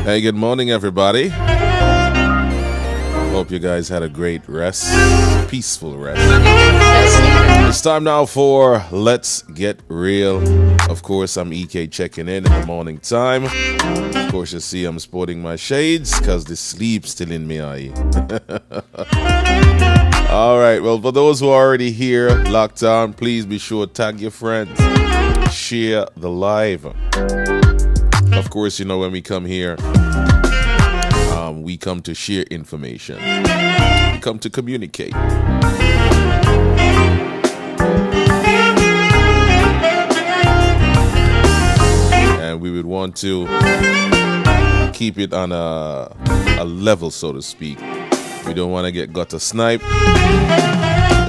Hey, good morning, everybody. Hope you guys had a great rest, peaceful rest. It's time now for Let's Get Real. Of course, I'm EK checking in the morning time. Of course, you see I'm sporting my shades because the sleep's still in me eye. All right, well, for those who are already here, locked on, please be sure to tag your friends. Share the live. Of course, you know when we come here, we come to share information. We come to communicate. And we would want to keep it on a level, so to speak. We don't want to get gutter snipe.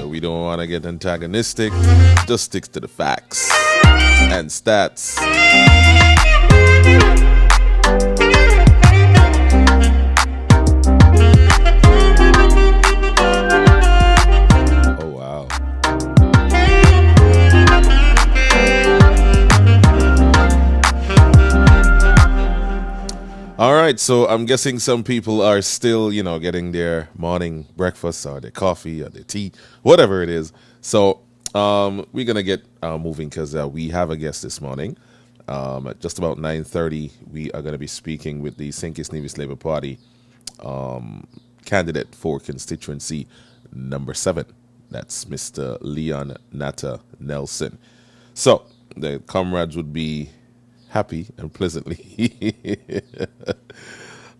We don't want to get antagonistic. Just stick to the facts and stats. All right, so I'm guessing some people are still, getting their morning breakfast or their coffee or their tea, whatever it is. So we're going to get moving because we have a guest this morning. At just about 9:30, we are going to be speaking with the St. Kitts Nevis Labour Party candidate for constituency number 7. That's Mr. Leon Natta Nelson. So the comrades would be happy and pleasantly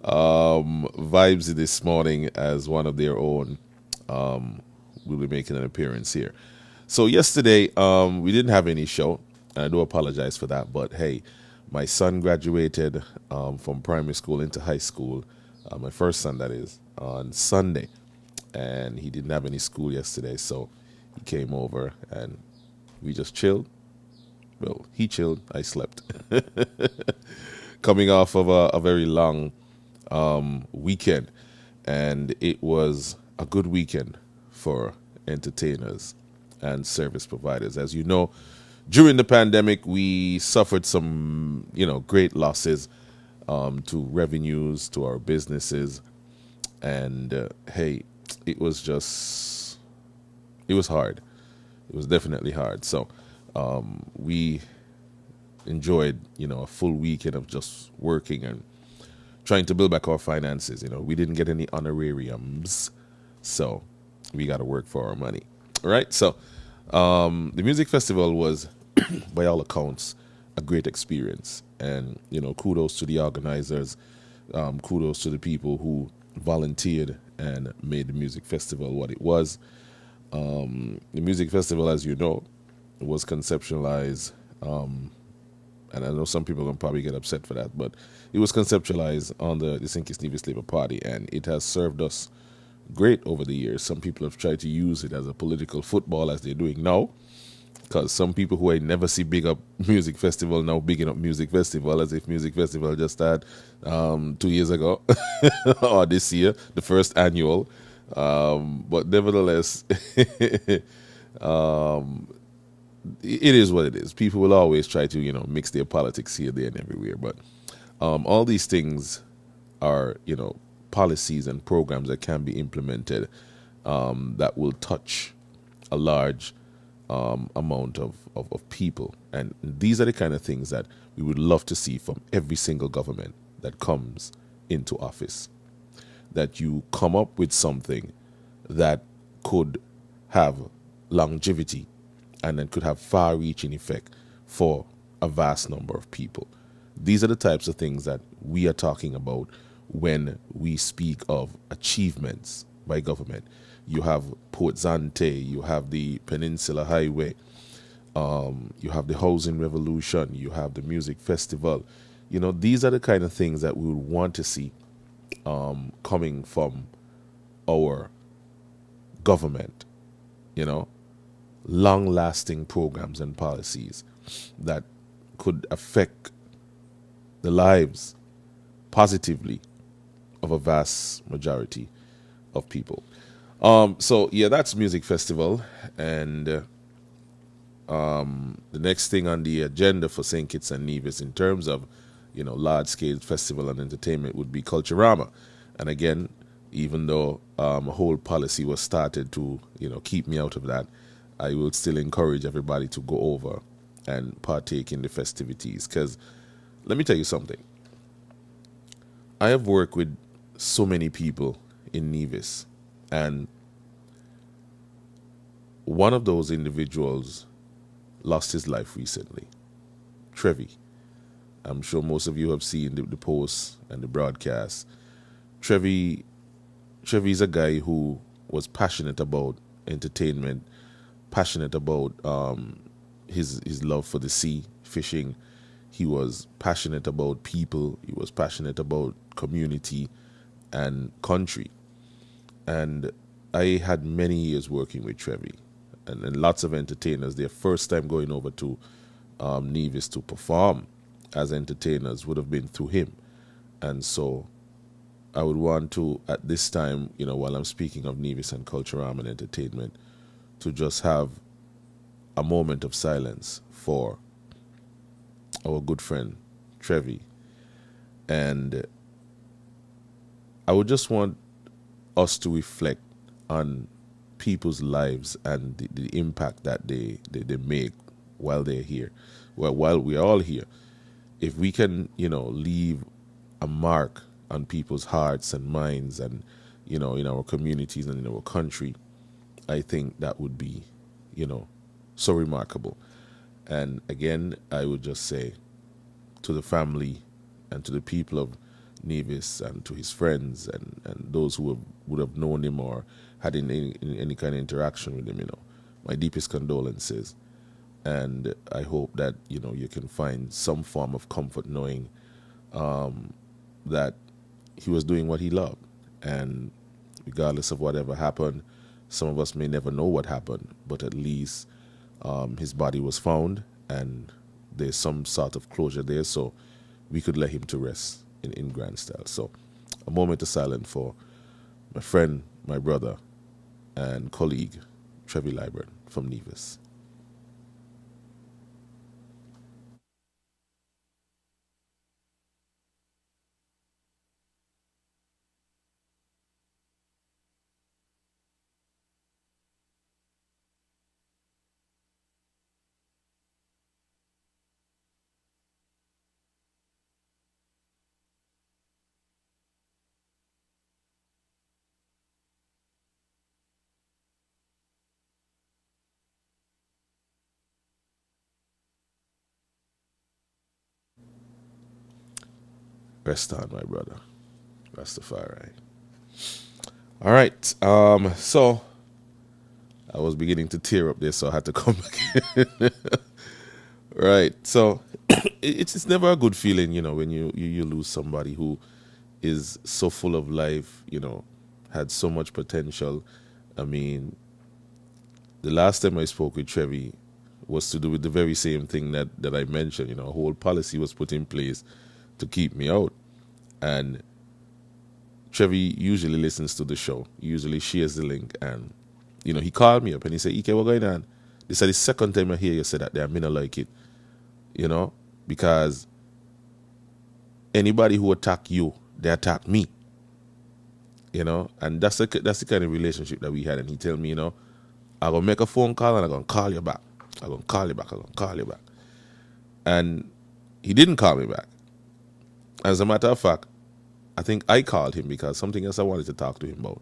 vibes this morning as one of their own will be making an appearance here. So yesterday we didn't have any show, and I do apologize for that, but hey, my son graduated from primary school into high school, my first son that is, on Sunday, and he didn't have any school yesterday, so he came over and we just chilled. Well, he chilled, I slept. Coming off of a very long weekend. And it was a good weekend for entertainers and service providers. As you know, during the pandemic, we suffered some, great losses to revenues, to our businesses. And, hey, it was hard. It was definitely hard. So we enjoyed, a full weekend of just working and trying to build back our finances. We didn't get any honorariums, so we got to work for our money. All right. So the music festival was, by all accounts, a great experience. And, kudos to the organizers. Kudos to the people who volunteered and made the music festival what it was. The music festival, as you know, was conceptualized, and I know some people are going to probably get upset for that, but it was conceptualized on the St. Kitts Nevis Labour Party, and it has served us great over the years. Some people have tried to use it as a political football, as they're doing now, because some people who I never see big up music festival now bigging up music festival, as if music festival just started 2 years ago, or this year, the first annual. But nevertheless, it is what it is. People will always try to, mix their politics here, there, and everywhere. But all these things are, policies and programs that can be implemented that will touch a large amount of people. And these are the kind of things that we would love to see from every single government that comes into office. That you come up with something that could have longevity and then could have far-reaching effect for a vast number of people. These are the types of things that we are talking about when we speak of achievements by government. You have Port Zante, you have the Peninsula Highway, you have the Housing Revolution, you have the Music Festival. These are the kind of things that we would want to see coming from our government, long-lasting programs and policies that could affect the lives positively of a vast majority of people. So yeah, that's Music Festival, and the next thing on the agenda for St. Kitts and Nevis in terms of large scale festival and entertainment would be Culturama. And again, even though a whole policy was started to keep me out of that, I will still encourage everybody to go over and partake in the festivities. Because let me tell you something. I have worked with so many people in Nevis, and one of those individuals lost his life recently. Trevi. I'm sure most of you have seen the posts and the broadcasts. Trevi's a guy who was passionate about entertainment, passionate about his love for the sea, fishing. He was passionate about people. He was passionate about community and country. And I had many years working with Trevi, and lots of entertainers. Their first time going over to Nevis to perform as entertainers would have been through him. And so I would want to, at this time, while I'm speaking of Nevis and Culturama and entertainment, to just have a moment of silence for our good friend Trevi. And I would just want us to reflect on people's lives and the impact that they make while they're here. Well, while we're all here, if we can, leave a mark on people's hearts and minds and, in our communities and in our country, I think that would be, so remarkable. And again, I would just say to the family and to the people of Nevis and to his friends and those who would have known him or had any kind of interaction with him, my deepest condolences. And I hope that, you can find some form of comfort knowing that he was doing what he loved. And regardless of whatever happened, some of us may never know what happened, but at least his body was found and there's some sort of closure there, so we could lay him to rest in grand style. So a moment of silence for my friend, my brother, and colleague, Trevi Liburn from Nevis. Rest on, my brother. Rastafari. All right. So I was beginning to tear up there, so I had to come back. Right. So it's never a good feeling, when you lose somebody who is so full of life, had so much potential. I mean, the last time I spoke with Trevi was to do with the very same thing that I mentioned. A whole policy was put in place to keep me out. And Trevi usually listens to the show. He usually shares the link. And, he called me up and he said, EK, what's going on? This is the second time I hear you say that there. I mean, I like it. Because anybody who attack you, they attack me. And that's the kind of relationship that we had. And he tell me, I'm going to make a phone call and I'm going to call you back. I'm going to call you back. I'm going to call you back. And he didn't call me back. As a matter of fact, I think I called him because something else I wanted to talk to him about.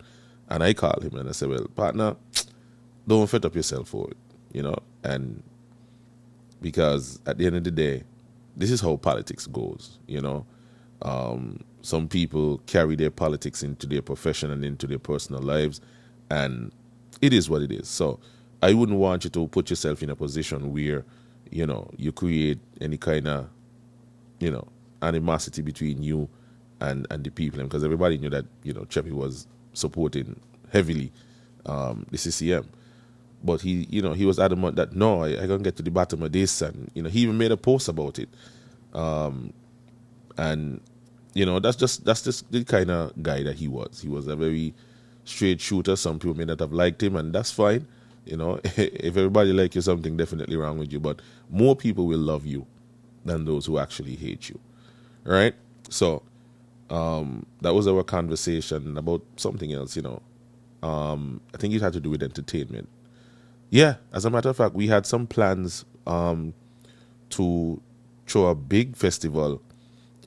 And I called him and I said, well, partner, don't fit up yourself for it, And because at the end of the day, this is how politics goes, Some people carry their politics into their profession and into their personal lives, and it is what it is. So I wouldn't want you to put yourself in a position where, you create any kind of, animosity between you and the people, because everybody knew that Trevi was supporting heavily the CCM, but he was adamant that no, I gonna get to the bottom of this, and he even made a post about it, and that's just the kind of guy that he was. He was a very straight shooter. Some people may not have liked him, and that's fine. If everybody like you, something definitely wrong with you, but more people will love you than those who actually hate you. right? So that was our conversation about something else, you know. I think it had to do with entertainment. Yeah, as a matter of fact, we had some plans to throw a big festival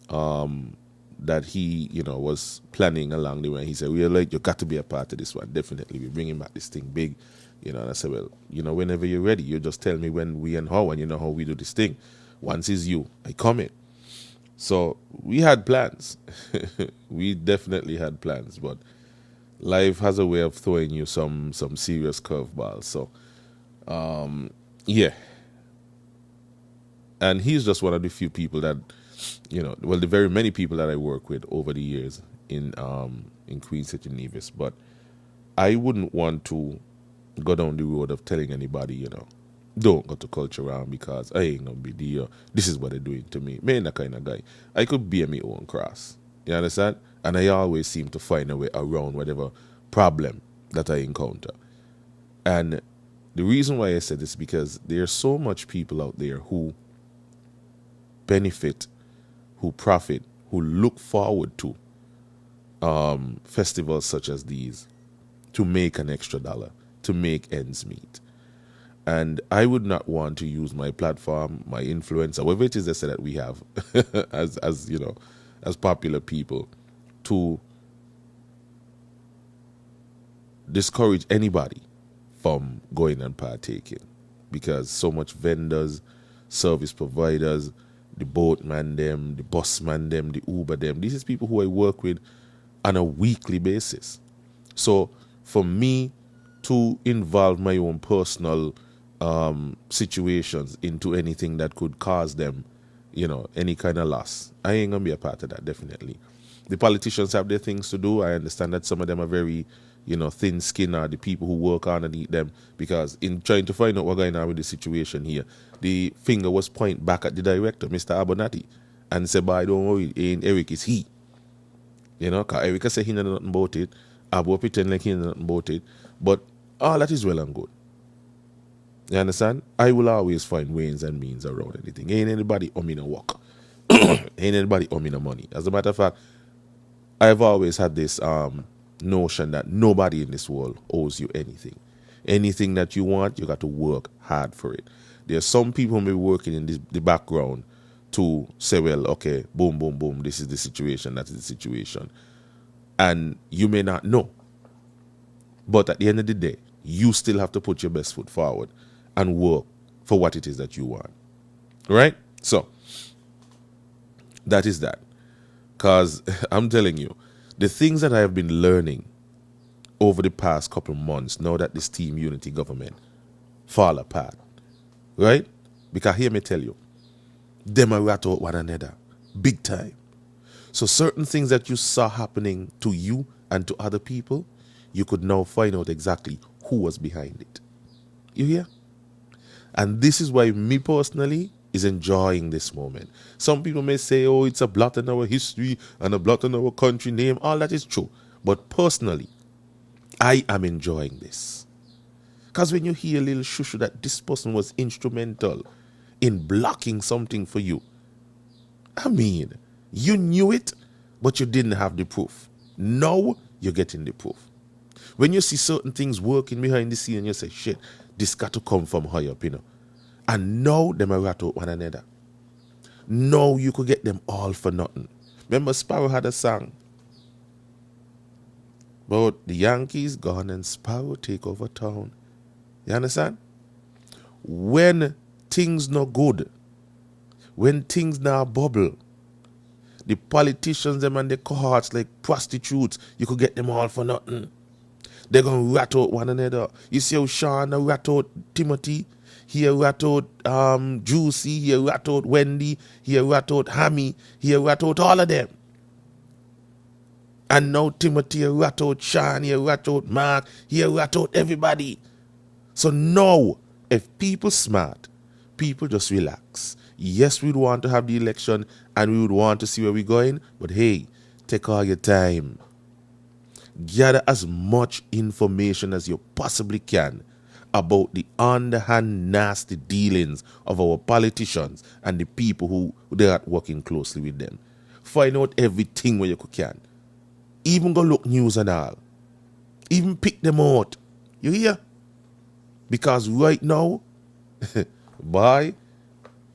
that he, you know, was planning along the way. He said, "We're like, you got to be a part of this one. Definitely, we're bringing back this thing big." You know, and I said, "Well, you know, whenever you're ready, you just tell me when, we, and how, and you know how we do this thing. Once it's you, I come in." So we had plans. We definitely had plans, but life has a way of throwing you some serious curveballs. So yeah, and he's just one of the few people that, you know, well, the very many people that I work with over the years in Queen City Nevis. But I wouldn't want to go down the road of telling anybody, you know, don't go to Culture Round because I ain't gonna be there. This is what they're doing to me. Me ain't that kind of guy. I could bear my own cross. You understand? And I always seem to find a way around whatever problem that I encounter. And the reason why I said this is because there's so much people out there who benefit, who profit, who look forward to festivals such as these to make an extra dollar, to make ends meet. And I would not want to use my platform, my influence, whatever it is they say that we have as you know, as popular people, to discourage anybody from going and partaking. Because so much vendors, service providers, the boatman them, the busman them, the Uber them, these is people who I work with on a weekly basis. So for me to involve my own personal situations into anything that could cause them, you know, any kind of loss, I ain't gonna be a part of that, definitely. The politicians have their things to do. I understand that some of them are very, you know, thin skinned, are the people who work underneath them, because in trying to find out what's going on with the situation here, the finger was pointed back at the director, Mr. Abonati, and said, "Boy, don't worry, ain't Eric, it's he." You know, because Eric said he know nothing about it. Abo pretend like he know nothing about it. But all that is well and good. You understand? I will always find ways and means around anything. Ain't anybody owe me no work. Ain't anybody owe me no money. As a matter of fact, I've always had this notion that nobody in this world owes you anything. Anything that you want, you got to work hard for it. There are some people who may be working in the background to say, well, okay, boom, boom, boom, this is the situation, that is the situation. And you may not know. But at the end of the day, you still have to put your best foot forward and work for what it is that you want. Right? So, that is that. Because I'm telling you, the things that I have been learning over the past couple of months, now that this Team Unity government fall apart, right? Because hear me tell you, them are rat out one another, big time. So certain things that you saw happening to you and to other people, you could now find out exactly who was behind it. You hear? And this is why me personally is enjoying this moment. Some people may say, oh, it's a blot in our history and a blot in our country name. All that is true. But personally, I am enjoying this. Because when you hear a little shushu that this person was instrumental in blocking something for you, I mean, you knew it, but you didn't have the proof. Now you're getting the proof. When you see certain things working behind the scene, you say, shit, this got to come from high up, you know. And now them are rat out one another. Now you could get them all for nothing. Remember Sparrow had a song about the Yankees gone and Sparrow take over town. You understand? When things not good, when things now bubble, the politicians them and the cohorts like prostitutes, you could get them all for nothing. They're going to rat out one another. You see how Sean rat out Timothy? He rat out Juicy, he rat out Wendy, he rat out Hammy, he rat out all of them. And now Timothy rat out Sean, he rat out Mark, he rat out everybody. So now, if people smart, people just relax. Yes, we'd want to have the election and we would want to see where we're going, but hey, take all your time. Gather as much information as you possibly can about the underhand nasty dealings of our politicians and the people who they are working closely with them. Find out everything where you can. Even go look news and all. Even pick them out. You hear? Because right now, boy,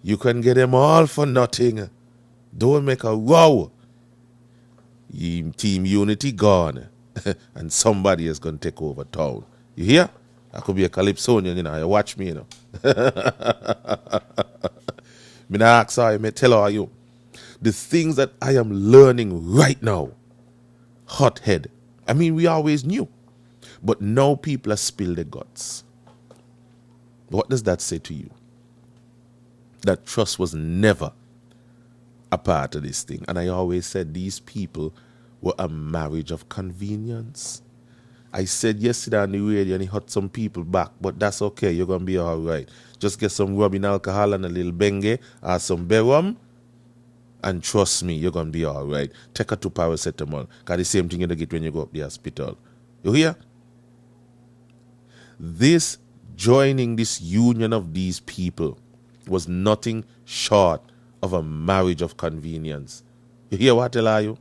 you can get them all for nothing. Don't make a row. Team Unity gone. And somebody is going to take over town. You hear? I could be a Calypsonian, you know. You watch me, you know. Me not ask her, me tell her you. The things that I am learning right now, hothead. I mean, we always knew. But now people have spilled their guts. What does that say to you? That trust was never a part of this thing. And I always said these people were a marriage of convenience. I said yesterday on the radio and he hurt some people back, but that's okay. You're going to be all right. Just get some rubbing alcohol and a little Benge or some Berum, and trust me, you're going to be all right. Take her to paracetamol, because the same thing you get when you go up the hospital. You hear? This joining this union of these people was nothing short of a marriage of convenience. You hear what I tell you?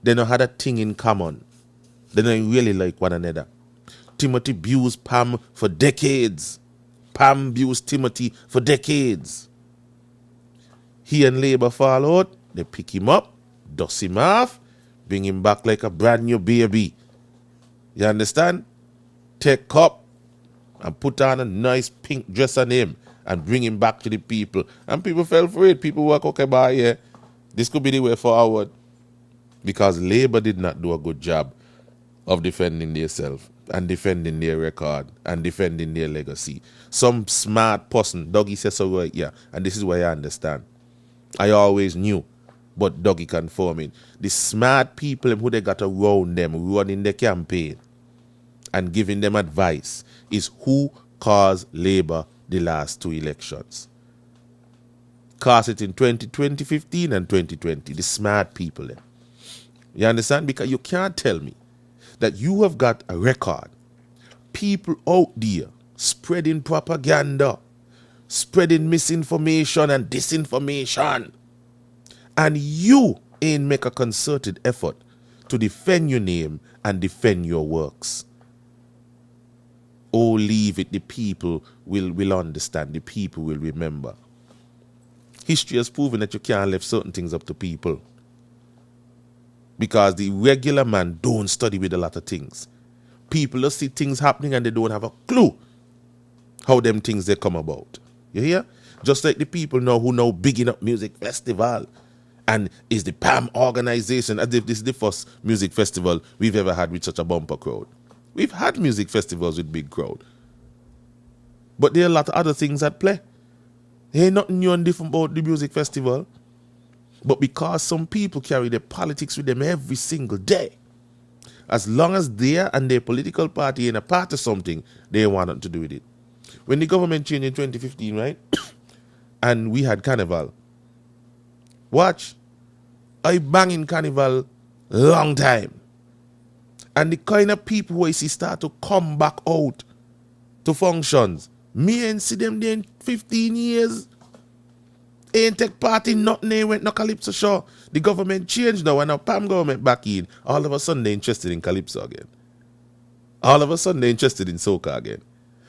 They don't had a thing in common. They don't really like one another. Timothy abused Pam for decades. Pam abused Timothy for decades. He and Labour fall out. They pick him up, dust him off, bring him back like a brand new baby. You understand? Take up and put on a nice pink dress on him and bring him back to the people. And people fell for it. People were okay by here. This could be the way forward. Because Labour did not do a good job of defending themselves and defending their record and defending their legacy. Some smart person, Dougie says so right, yeah, and this is why I understand. I always knew, but Dougie confirming. The smart people who they got around them running the campaign and giving them advice is who caused Labour the last two elections. Caused it in 2015 and 2020, the smart people there. You understand? Because you can't tell me that you have got a record. People out there spreading propaganda, spreading misinformation and disinformation. And you ain't make a concerted effort to defend your name and defend your works. Oh, leave it. The people will understand. The people will remember. History has proven that you can't leave certain things up to people. Because the regular man don't study with a lot of things. People just see things happening and they don't have a clue how them things they come about. You hear? Just like the people now who know bigging up music festival and is the PAM organization, as if this is the first music festival we've ever had with such a bumper crowd. We've had music festivals with big crowd. But there are a lot of other things at play. There ain't nothing new and different about the music festival. But because some people carry their politics with them every single day, as long as they and their political party ain't a part of something, they want nothing to do with it. When the government changed in 2015, right? And we had carnival. Watch. I banging carnival long time. And the kind of people who I see start to come back out to functions. Me ain't see them there in 15 years. Ain't take part in nothing. They went no Calypso show. The government changed now and now PAM government back in. All of a sudden they're interested in Calypso again. All of a sudden they're interested in soca again.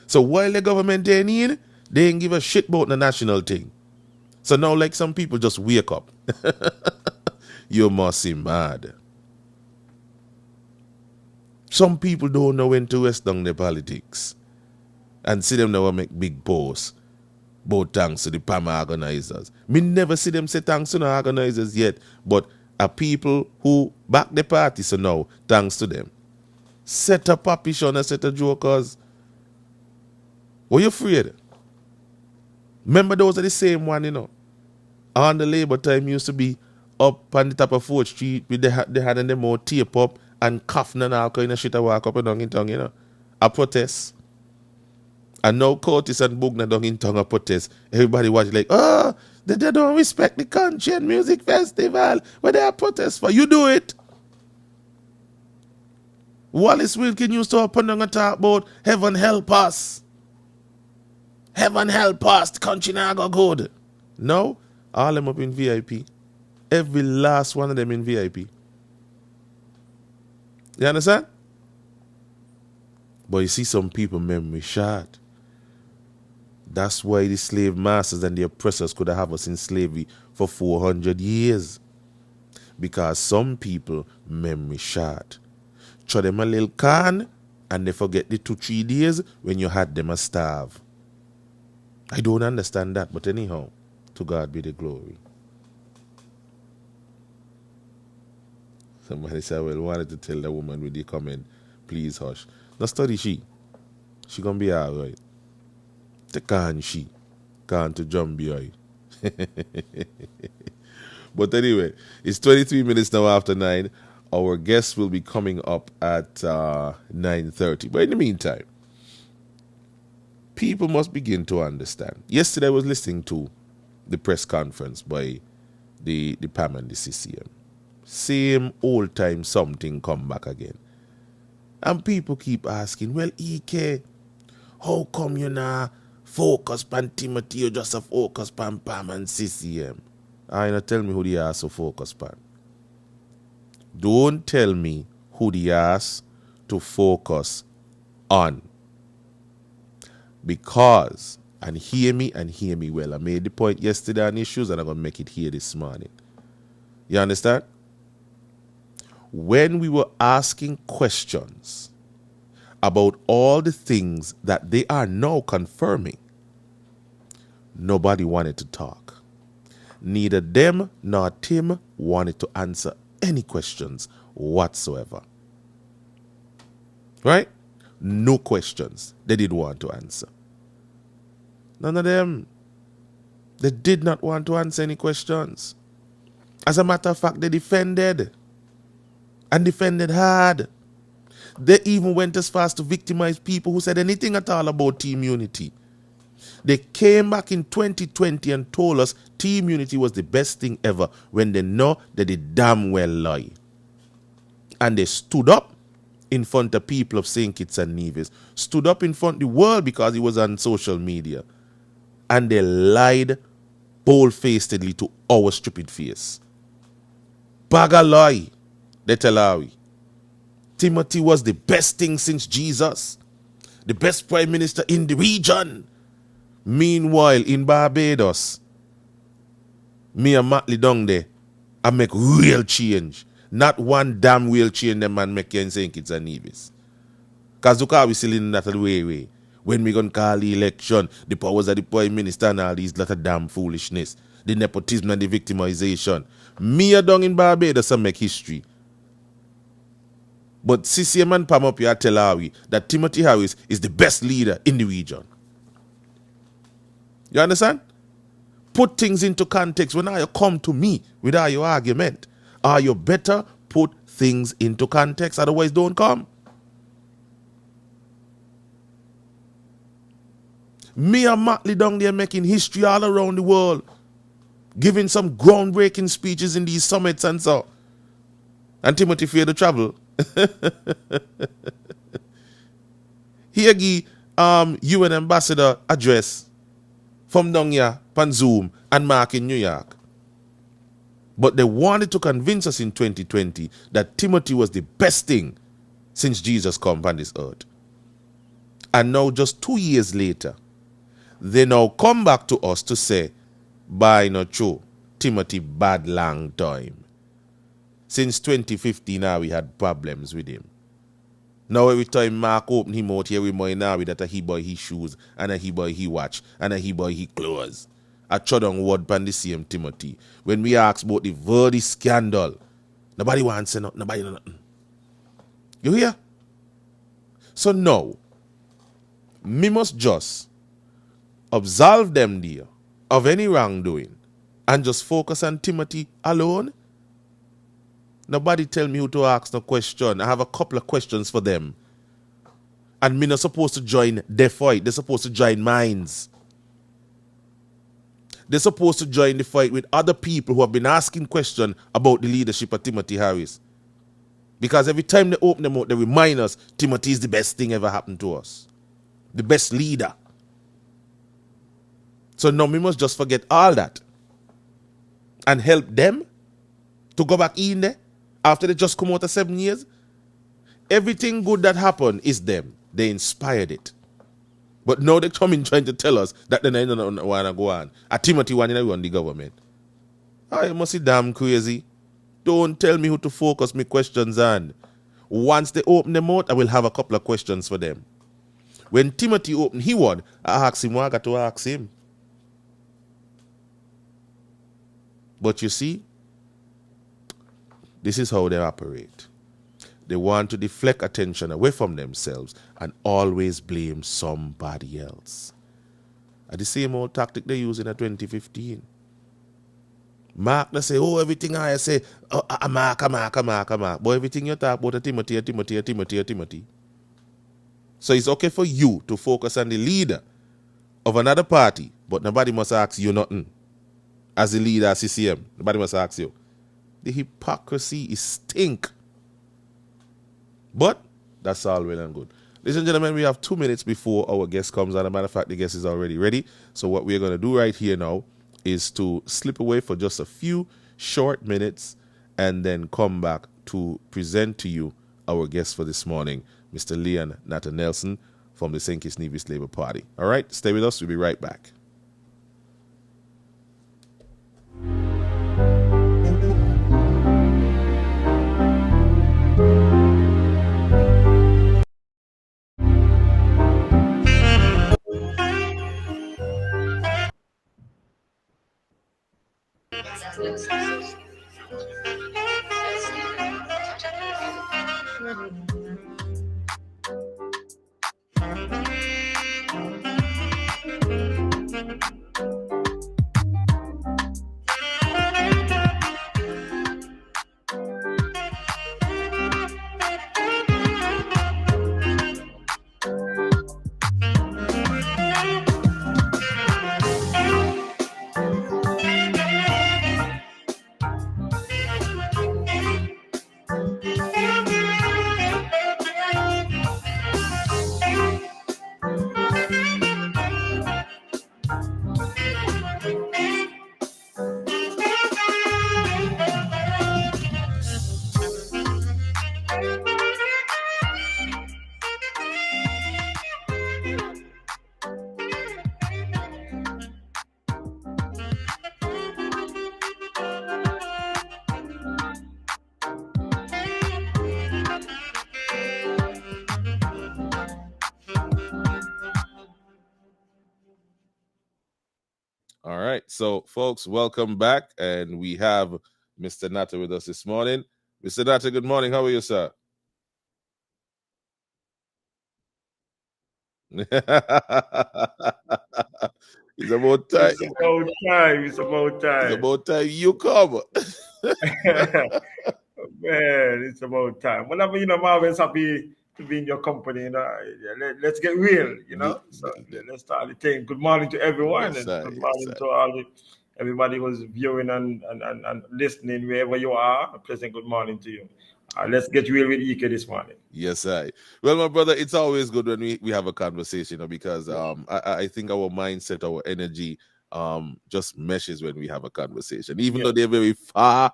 So while the government ain't in, they ain't give a shit about the national thing. So now like some people just wake up. You must be mad. Some people don't know when to rest down their politics. And see them now make big posts. Both thanks to the PAM organizers. Me never see them say thanks to the organizers yet, but are people who back the party, so now, thanks to them. Set a puppy show and a set of jokers. Were you afraid? Remember those are the same one, you know. On the Labour time used to be up on the top of 4th Street with they had them more tape up and coughing and all kind of shit to walk up and down in town, you know. A protest. And now Curtis and Bugna down in town a protest. Everybody watch like, oh, they don't respect the country and music festival. What they are protest for? You do it. Wallace Wilkin used to open down and talk about heaven help us. Heaven help us. The country now go good. No, all them up in VIP. every last one of them in VIP. You understand? But you see, some people memory short. That's why the slave masters and the oppressors could have us in slavery for 400 years. Because some people memory short. Throw them a little can and they forget the 2-3 days when you had them a starve. I don't understand that, but anyhow, to God be the glory. Somebody said, well, wanted to tell the woman with the comment, please hush. Now study she. She gonna be alright. She can't to jump boy. But anyway, it's 23 minutes now after 9. Our guest will be coming up at 9:30. But in the meantime, people must begin to understand. Yesterday I was listening to the press conference by the PAM and the CCM. Same old time something come back again. And people keep asking, well, EK, how come you not focus on Timothy, you just a focus on PAM and CCM? I not tell me who the ass to focus on. Don't tell me who the ass to focus on. Because, and hear me well, I made the point yesterday on issues and I'm going to make it here this morning. You understand? When we were asking questions about all the things that they are now confirming, nobody wanted to talk. Neither them nor Tim wanted to answer any questions whatsoever. Right? No questions they did want to answer. None of them. They did not want to answer any questions. As a matter of fact, they defended. And defended hard. They even went as far as to victimize people who said anything at all about team unity. They came back in 2020 and told us team unity was the best thing ever when they know that they damn well lie. And they stood up in front of people of St. Kitts and Nevis, stood up in front of the world because it was on social media, and they lied bold-facedly to our stupid face. Bag a lie, they tell her we. Timothy was the best thing since Jesus, the best prime minister in the region. Meanwhile, in Barbados, me and Matley down there, I make real change. Not one damn real change them man make here in St. Kitts and Nevis. Because look how we still in that way. When we gonna call the election, the powers of the prime minister and all these lot of damn foolishness, the nepotism and the victimization. Me a down in Barbados and make history. But CCM and Pam up here tell Harry that Timothy Harris is the best leader in the region. You understand? Put things into context. When you come to me with all your argument, are you better put things into context? Otherwise, don't come. Me and Matley down there making history all around the world, giving some groundbreaking speeches in these summits and so. And Timothy fear to travel. Here give UN ambassador address from down here on Zoom and Mark in New York. But they wanted to convince us in 2020 that Timothy was the best thing since Jesus come on this earth. And now just 2 years later, they now come back to us to say, by not true, Timothy bad long time. Since 2015 now we had problems with him. Now every time Mark open him out here with my now that a he buy his shoes and a he buy he watch and a he buy he clothes. I trod on word pan the same Timothy. When we ask about the Verdi scandal, nobody wants to say nothing, nobody know nothing. You hear? So now, me must just absolve them there of any wrongdoing and just focus on Timothy alone. Nobody tell me who to ask no question. I have a couple of questions for them. And me not supposed to join their fight. They're supposed to join minds. They're supposed to join the fight with other people who have been asking questions about the leadership of Timothy Harris. Because every time they open them out, they remind us Timothy is the best thing ever happened to us. The best leader. So now we must just forget all that and help them to go back in there after they just come out of 7 years? Everything good that happened is them. They inspired it. But now they come in trying to tell us that they don't want to go on. A Timothy want to run the government. I must be damn crazy. Don't tell me who to focus my questions on. Once they open them out, I will have a couple of questions for them. When Timothy opened he won, I asked him what I got to ask him. But you see, this is how they operate. They want to deflect attention away from themselves and always blame somebody else. And the same old tactic they used in 2015. Mark, they say, oh, everything I say, a Mark. But everything you talk about, a Timothy. So it's okay for you to focus on the leader of another party, but nobody must ask you nothing. As the leader of CCM, nobody must ask you. The hypocrisy is stink. But that's all well and good. Ladies and gentlemen, we have 2 minutes before our guest comes. As a matter of fact, the guest is already ready. So what we're going to do right here now is to slip away for just a few short minutes and then come back to present to you our guest for this morning, Mr. Leon Natta Nelson from the St. Kitts Nevis Labour Party. All right, stay with us. We'll be right back. All right. So, folks, welcome back. And we have Mr. Natta with us this morning. Mr. Natta, good morning. How are you, sir? It's about time. It's about time. It's about time. It's about time you come. Man, it's about time. Whenever, I'm always happy to be in your company. Let's get real, So let's start the thing. Good morning to everyone, Yes, and good morning to everybody who's viewing and listening wherever you are. A pleasant good morning to you. Let's get real with Ike this morning. Yes, I. Well, my brother, it's always good when we have a conversation, because I think our mindset, our energy, just meshes when we have a conversation. Even though they're very far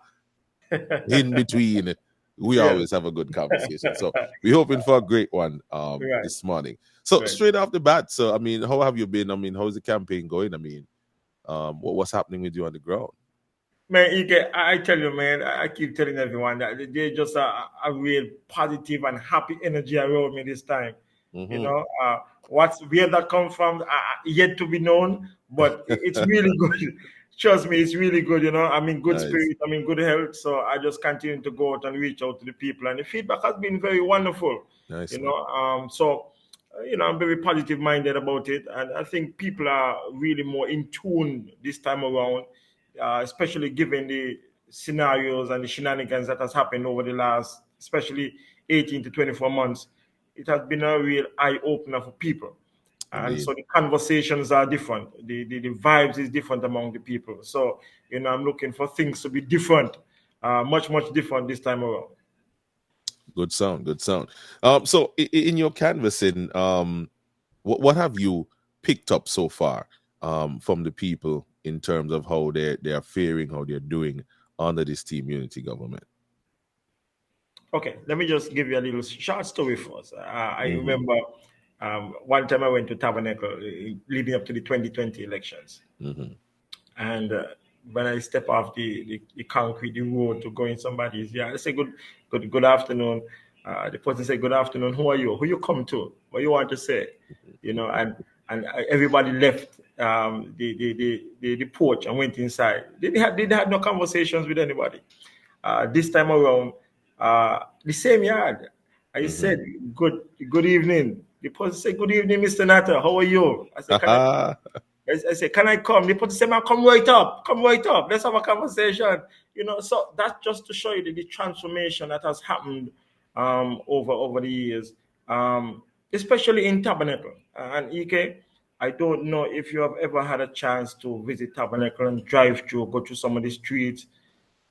in between, we always have a good conversation. So we're hoping for a great one this morning. So straight off the bat, so how have you been? How's the campaign going? What's happening with you on the ground? Man, Ike, I tell you, man, I keep telling everyone that there's just a real positive and happy energy around me this time. Where that comes from, yet to be known, but it's really good. Trust me, it's really good. I'm in good spirit, I'm in good health, so I just continue to go out and reach out to the people, and the feedback has been very wonderful. Nice. I'm very positive minded about it, and I think people are really more in tune this time around. Especially given the scenarios and the shenanigans that has happened over the last, especially 18 to 24 months, it has been a real eye-opener for people. And so the conversations are different. The vibes is different among the people. So, I'm looking for things to be different, much, much different this time around. Good sound. So in your canvassing, what have you picked up so far from the people in terms of how they're faring, how they're doing under this team unity government? Okay, let me just give you a little short story first. I remember one time I went to Tabernacle leading up to the 2020 elections. And when I step off the concrete, the road to go in somebody's yard, I say, good afternoon. The person say, good afternoon. Who are you? Who you come to? What you want to say? You know, and everybody left the porch and went inside. They had no conversations with anybody. This time around, the same yard. I said, good evening. The person said, good evening, Mr. Natter. How are you? I said, I said, can I come? The person said, man, come right up. Let's have a conversation. You know, so that's just to show you the transformation that has happened over the years, especially in Tabernacle. And EK, I don't know if you have ever had a chance to visit Tabernacle and drive through, go through some of the streets.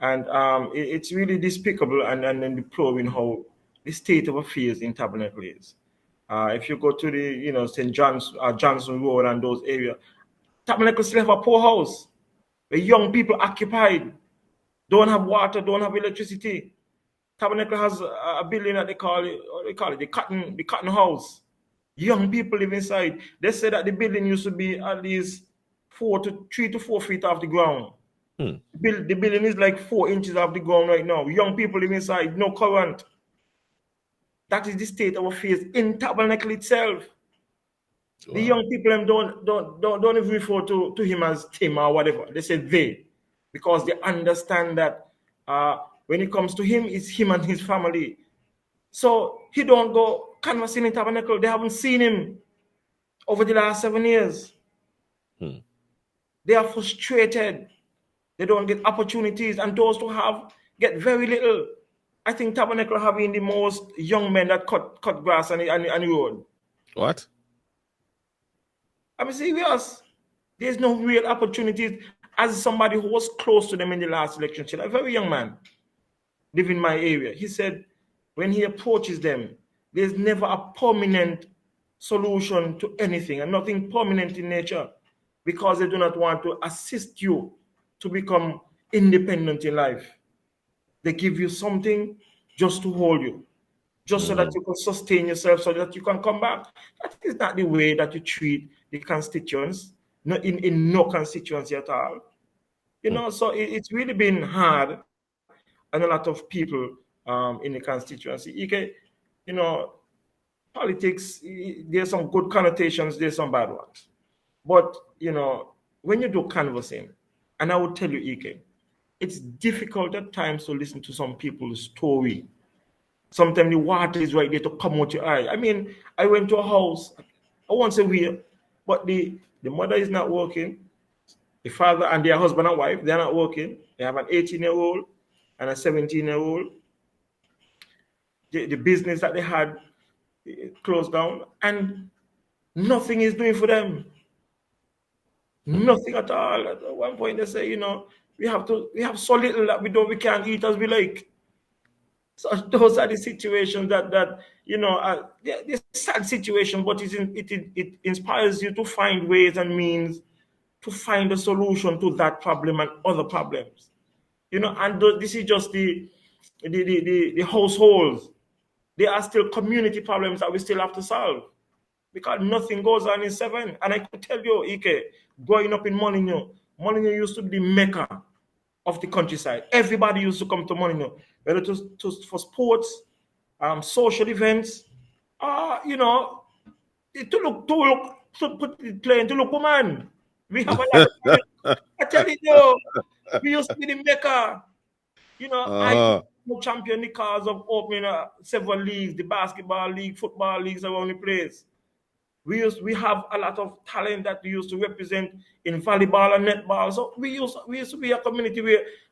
And it's really despicable and deploring how the state of affairs in Tabernacle is. If you go to the, St. John's, Johnson Road and those areas, Tabernacle still have a poorhouse where young people occupied, don't have water, don't have electricity. Tabernacle has a building that they call it the cotton house. Young people live inside. They say that the building used to be at least 3 to 4 feet off the ground. The building is like 4 inches off the ground right now. Young people live inside, no current. That is the state of affairs in Tabernacle itself. Wow. The young people don't even refer to him as Tim or whatever. They say they, because they understand that when it comes to him, it's him and his family. So he don't go canvassing in Tabernacle. They haven't seen him over the last 7 years. They are frustrated. They don't get opportunities, and those who have get very little. I think Tabernacle having the most young men that cut grass on the road. What? I'm serious. There's no real opportunities. As somebody who was close to them in the last election, a very young man, live in my area. He said when he approaches them, there's never a permanent solution to anything, and nothing permanent in nature, because they do not want to assist you to become independent in life. They give you something just to hold you, just so that you can sustain yourself, so that you can come back. That is not the way that you treat the constituents, not in no constituency at all. You know, so it's really been hard on a lot of people in the constituency. You know, politics, there's some good connotations, there's some bad ones. But, you know, when you do canvassing, and I would tell you, Ike, it's difficult at times to listen to some people's story. Sometimes the water is right there to come out your eye. I mean, I went to a house, I won't say where, but the mother is not working. The father and their husband and wife, they're not working. They have an 18-year-old and a 17-year-old. The business that they had closed down, and nothing is doing for them. Nothing at all. At one point they say, you know, we have so little that we can't eat as we like. So those are the situations that you know, they're sad situation, but it inspires you to find ways and means to find a solution to that problem and other problems. You know, and this is just the households. There are still community problems that we still have to solve, because nothing goes on in 7. And I could tell you, Ike, growing up in Molineux used to be the mecca of the countryside. Everybody used to come to Molineux, whether for sports, social events, you know, to put it plain, to look woman. We have a lot of I tell you, we used to be the mecca. You know, I champion the cause of opening several leagues, the basketball league, football leagues around the place. We have a lot of talent that we used to represent in volleyball and netball. So we used to be a community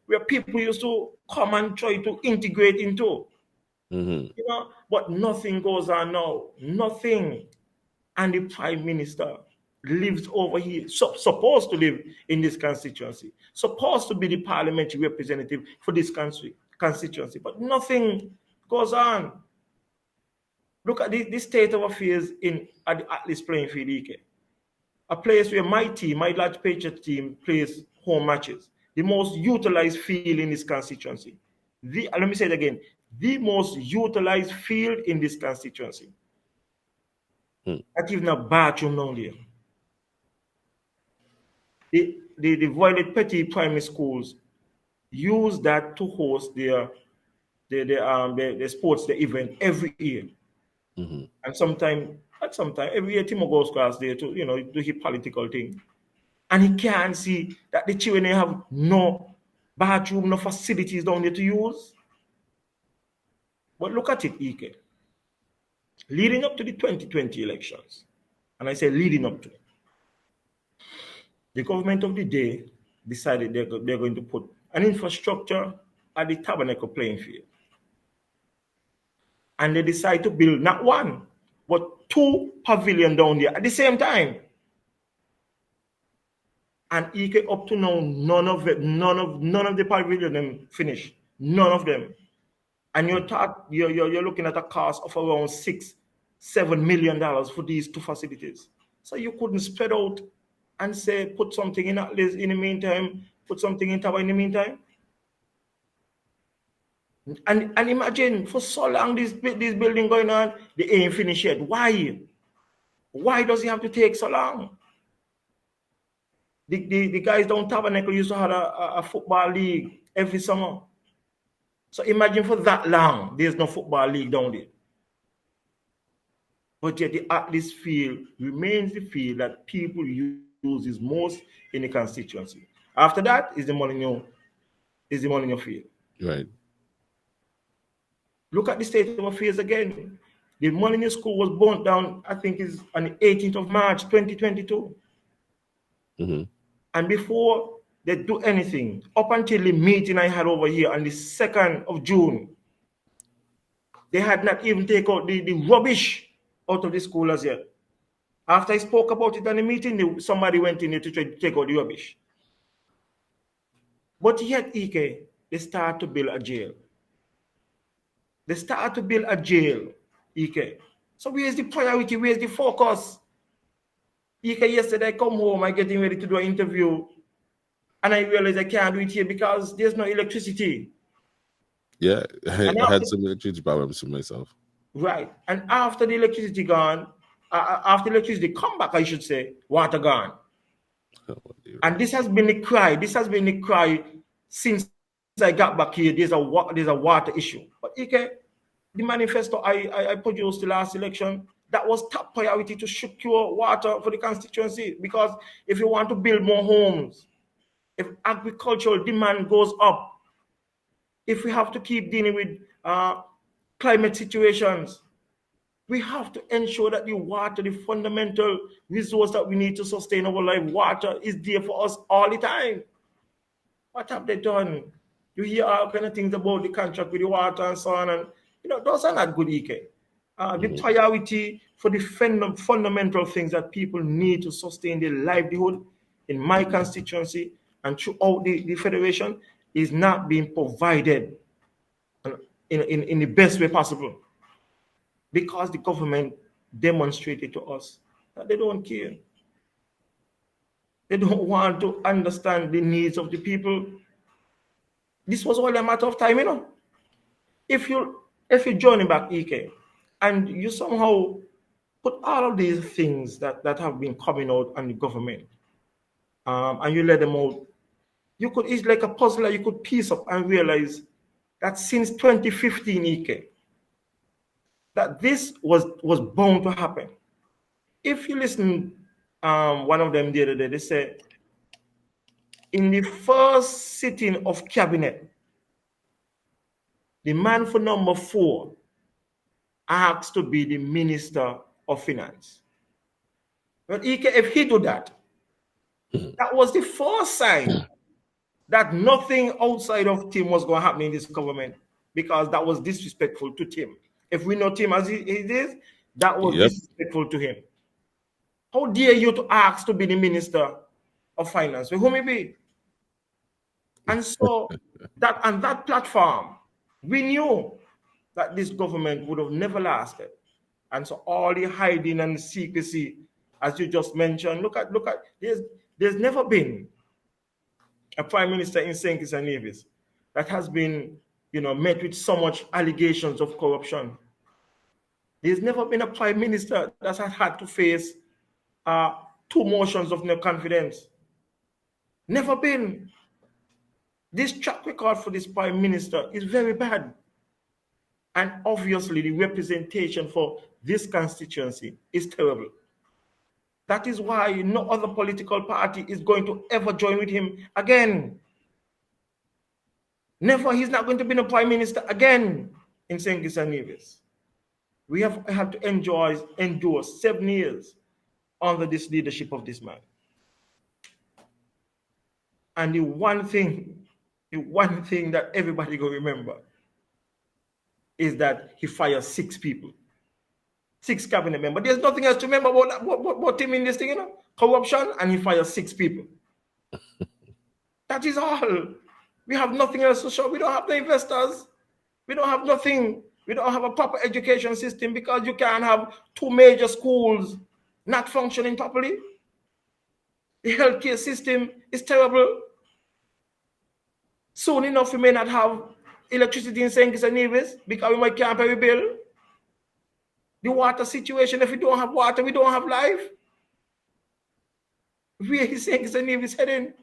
where people used to come and try to integrate into. You know, but nothing goes on now. Nothing. And the Prime Minister lives over here, supposed to live in this constituency, supposed to be the parliamentary representative for this constituency, but nothing goes on. Look at the state of affairs at the Atlas playing field, a place where my team, my large Patriot team, plays home matches. the most utilized field in this constituency. Let me say it again, the most utilized field in this constituency. Not even a bathroom down there. The Violet Petty primary schools use that to host their sports, the event every year. And sometimes every year Timo goes class there to do his political thing. And he can't see that the children have no bathroom, no facilities down there to use. But look at it, Ike. Leading up to the 2020 elections, and I say leading up to it, the government of the day decided they're going to put an infrastructure at the Tabernacle playing field. And they decide to build not one, but 2 pavilions down there at the same time. And Ike, up to now, none of the pavilions finished. None of them. And you're looking at a cost of around $6-7 million for these 2 facilities. So you couldn't spread out and say put something in at least in the meantime, put something in Tower in the meantime. And imagine for so long this building going on, they ain't finished yet. Why? Why does it have to take so long? The guys down Tabernacle used to have a football league every summer. So imagine for that long, there's no football league down there. But yet the Atlas field remains the field that people uses most in the constituency. After that is the Molineux field. Right. Look at the state of affairs again. The Molineux school was burnt down, I think is on the 18th of March, 2022. And before they do anything, up until the meeting I had over here on the 2nd of June, they had not even taken out the rubbish out of the school as yet. After I spoke about it on the meeting, somebody went in there to try to take out the rubbish. But yet, Ike, they start to build a jail. They start to build a jail, Ike. So where's the priority? Where's the focus? Ike, yesterday I come home, I'm getting ready to do an interview, and I realized I can't do it here because there's no electricity. Yeah, I had some electricity problems for myself. Right. And after the electricity gone, after electricity come back, I should say, water gone. Oh, and this has been the cry. This has been the cry since I got back here. There's a water issue. But Ike, the manifesto I produced the last election, that was top priority to secure water for the constituency. Because if you want to build more homes, if agricultural demand goes up, if we have to keep dealing with climate situations, we have to ensure that the water, the fundamental resource that we need to sustain our life, water is there for us all the time. What have they done? You hear all kind of things about the contract with the water and so on, and those are not good, Ike. The priority for the fundamental things that people need to sustain their livelihood in my constituency and throughout the federation is not being provided in the best way possible, because the government demonstrated to us that they don't care. They don't want to understand the needs of the people. This was only a matter of time, If you join back, Ike, and you somehow put all of these things that have been coming out on the government, and you let them out, it's like a puzzle that you could piece up and realize that since 2015, Ike, that this was bound to happen. If you listen, one of them the other day, they said, in the first sitting of cabinet, the man for number 4 asked to be the Minister of Finance. But Ike, if he do that, that was the first sign that nothing outside of Tim was going to happen in this government, because that was disrespectful to Tim. If we know Tim as he is, that was disrespectful to him. How dare you to ask to be the Minister of Finance? Who may be? And so that on that platform, we knew that this government would have never lasted. And so all the hiding and secrecy, as you just mentioned, look at there's never been a prime minister in St. Kitts and Nevis that has been, met with so much allegations of corruption. There's never been a prime minister that has had to face two motions of no confidence. Never been. This track record for this prime minister is very bad. And obviously, the representation for this constituency is terrible. That is why no other political party is going to ever join with him again. Never. He's not going to be the prime minister again in St. Kitts and Nevis. We have had to endure 7 years under this leadership of this man. And the one thing that everybody will remember is that he fired 6 people, 6 cabinet members. There's nothing else to remember about him in this thing, corruption, and he fired 6 people. That is all. We have nothing else to show. We don't have the investors. We don't have nothing. We don't have a proper education system because you can't have 2 major schools not functioning properly. The healthcare system is terrible. Soon enough, we may not have electricity in St. Kitts and Nevis because we might can't pay a bill. The water situation, if we don't have water, we don't have life. Where is St. Kitts and Nevis heading?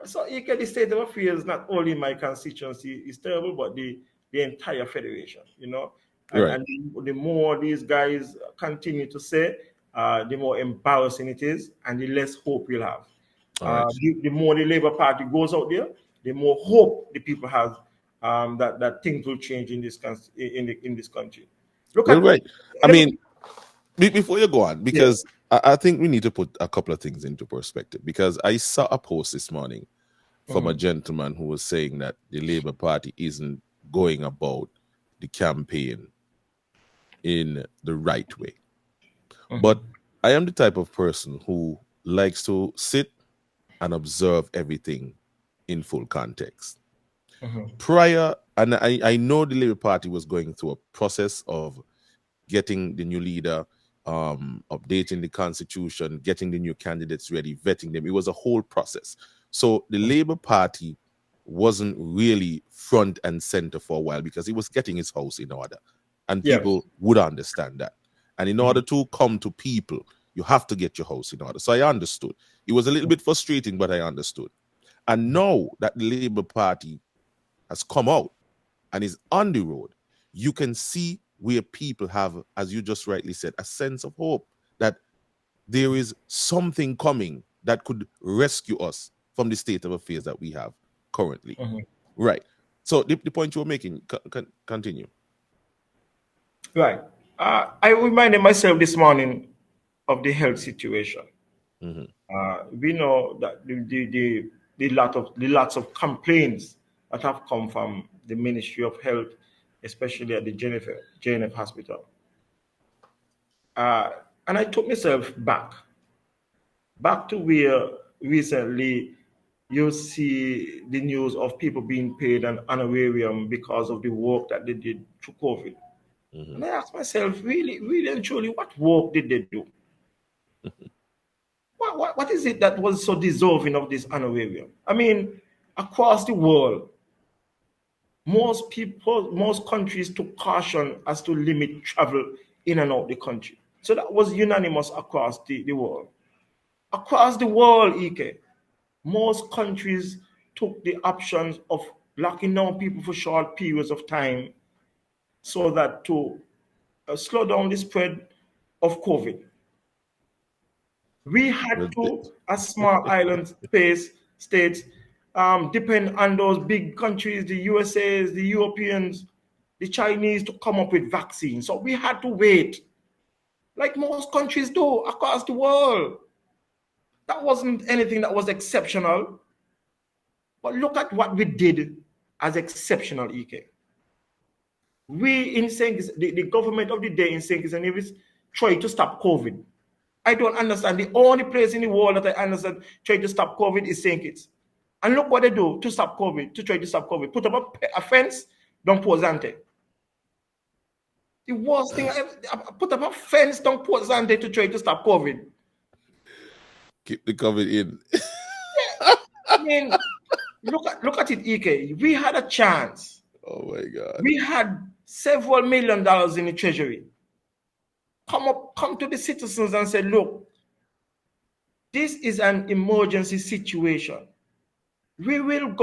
So the state of affairs, not only in my constituency, is terrible, but the entire federation, Right. And the more these guys continue to say, the more embarrassing it is, and the less hope we'll have. Right. The more the Labour Party goes out there, the more hope the people have that things will change in this country. Right. I mean, before you go on, because I think we need to put a couple of things into perspective, because I saw a post this morning from a gentleman who was saying that the Labour Party isn't going about the campaign in the right way. But I am the type of person who likes to sit and observe everything in full context. Prior, and I know the Labour Party was going through a process of getting the new leader, updating the constitution, getting the new candidates ready, vetting them. It was a whole process. So the Labour Party wasn't really front and center for a while because he was getting his house in order. And people would understand that. And in order to come to people, you have to get your house in order. So I understood. It was a little bit frustrating, but I understood. And now that the Labour Party has come out and is on the road, you can see where people have, as you just rightly said, a sense of hope that there is something coming that could rescue us from the state of affairs that we have currently. Right. So the point you were making, continue. Right. I reminded myself this morning of the health situation. We know that the lots of complaints that have come from the Ministry of Health, especially at the JNF Hospital. And I took myself back to where recently you see the news of people being paid an honorarium because of the work that they did through COVID. And I asked myself, really and truly, what work did they do? What is it that was so deserving of this honorarium? I mean, across the world, most countries took caution as to limit travel in and out the country. So that was unanimous across the world. Across the world, Ike, most countries took the options of locking down people for short periods of time so that to slow down the spread of COVID. We had to, as small island states, depend on those big countries, the USAs, the Europeans, the Chinese, to come up with vaccines. So we had to wait, like most countries do across the world. That wasn't anything that was exceptional. But look at what we did as exceptional, EK. We in the government of the day in St. Kitts and Nevis tried to stop COVID. I don't understand. The only place in the world that I understand trying to stop COVID is St. Kitts. And look what they do to stop COVID, to try to stop COVID. Put up a fence, don't Port Zante. The worst thing, put up a fence, don't Port Zante to try to stop COVID. Keep the COVID in. I mean, look at it, EK. We had a chance. Oh my God. We had several $1 million in the treasury. Come to the citizens and say, look, this is an emergency situation. We will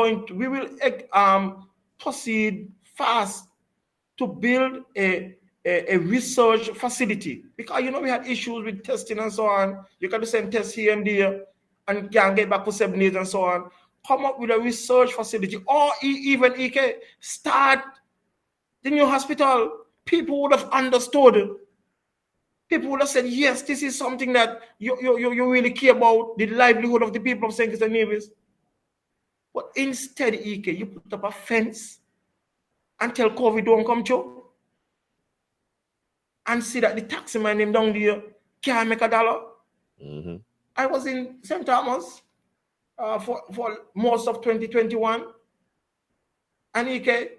proceed fast to build a research facility, because we had issues with testing and so on. You got to send tests here and there and can't get back for 7 days and so on. Come up with a research facility, or even EK, start the new hospital. People would have understood. People would have said, yes, this is something that you really care about, the livelihood of the people of St. Kitts and Nevis. But instead, EK, you put up a fence until COVID don't come through, and see that the taxi man named down there can't make $1. Mm-hmm. I was in St. Thomas for most of 2021, and EK,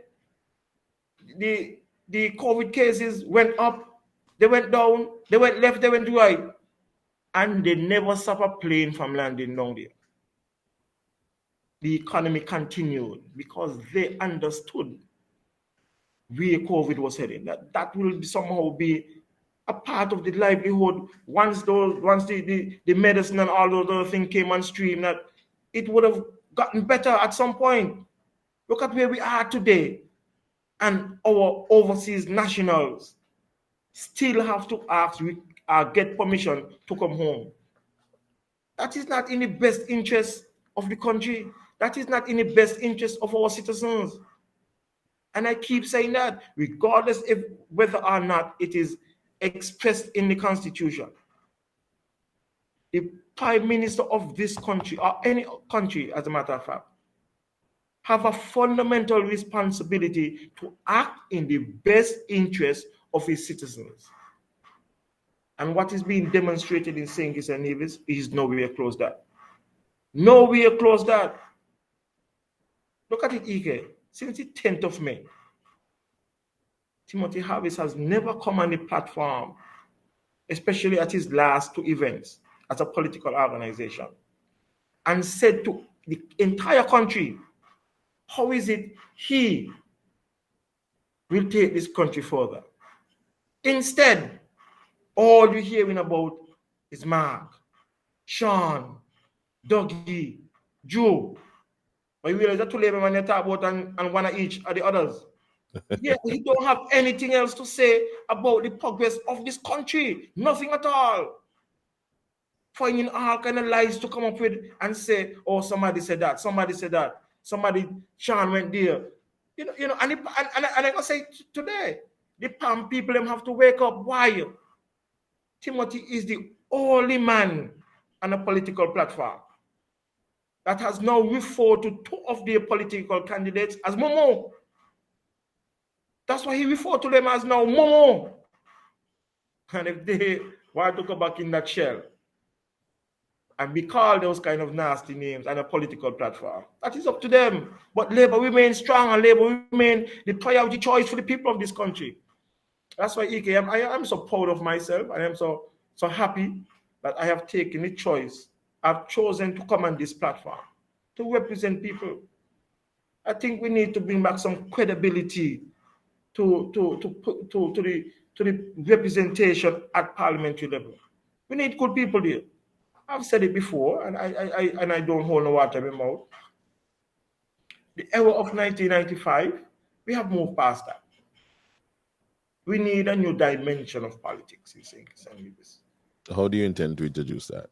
the COVID cases went up, they went down, they went left, they went right, and they never stopped a plane from landing down there. The economy continued because they understood where COVID was heading. That will somehow be a part of the livelihood once the medicine and all those other things came on stream, that it would have gotten better at some point. Look at where we are today, and our overseas nationals still have to get permission to come home. That is not in the best interest of the country. That is not in the best interest of our citizens. And I keep saying that, regardless of whether or not it is expressed in the Constitution. The Prime Minister of this country, or any country as a matter of fact, have a fundamental responsibility to act in the best interest of his citizens. And what is being demonstrated in St. Kitts and Nevis is nowhere close that. Nowhere close that. Look at it, EK. Since the 10th of May, Timothy Harris has never come on the platform, especially at his last 2 events as a political organization, and said to the entire country, how is it he will take this country further. Instead, all you're hearing about is Mark, Sean, Dougie, Joe. But you realize that 2 labor man you talk about and one of each of the others. Yeah, he don't have anything else to say about the progress of this country. Nothing at all. Finding all kind of lies to come up with and say, oh, somebody said that, somebody, Sean went there. And I'm gonna say today, the Palm people them have to wake up. Why? Timothy is the only man on a political platform that has now referred to 2 of their political candidates as Momo. That's why he referred to them as now Momo. And if they want to go back in that shell and be called those kind of nasty names on a political platform, that is up to them. But Labour remains strong, and Labour remain the priority choice for the people of this country. That's why EK, I am so proud of myself. I am so happy that I have taken the choice. I've chosen to come on this platform to represent people. I think we need to bring back some credibility to the representation at parliamentary level. We need good people there. I've said it before, and I don't hold no water in my mouth. The era of 1995, we have moved past that. We need a new dimension of politics in St. Kitts and Nevis. How do you intend to introduce that?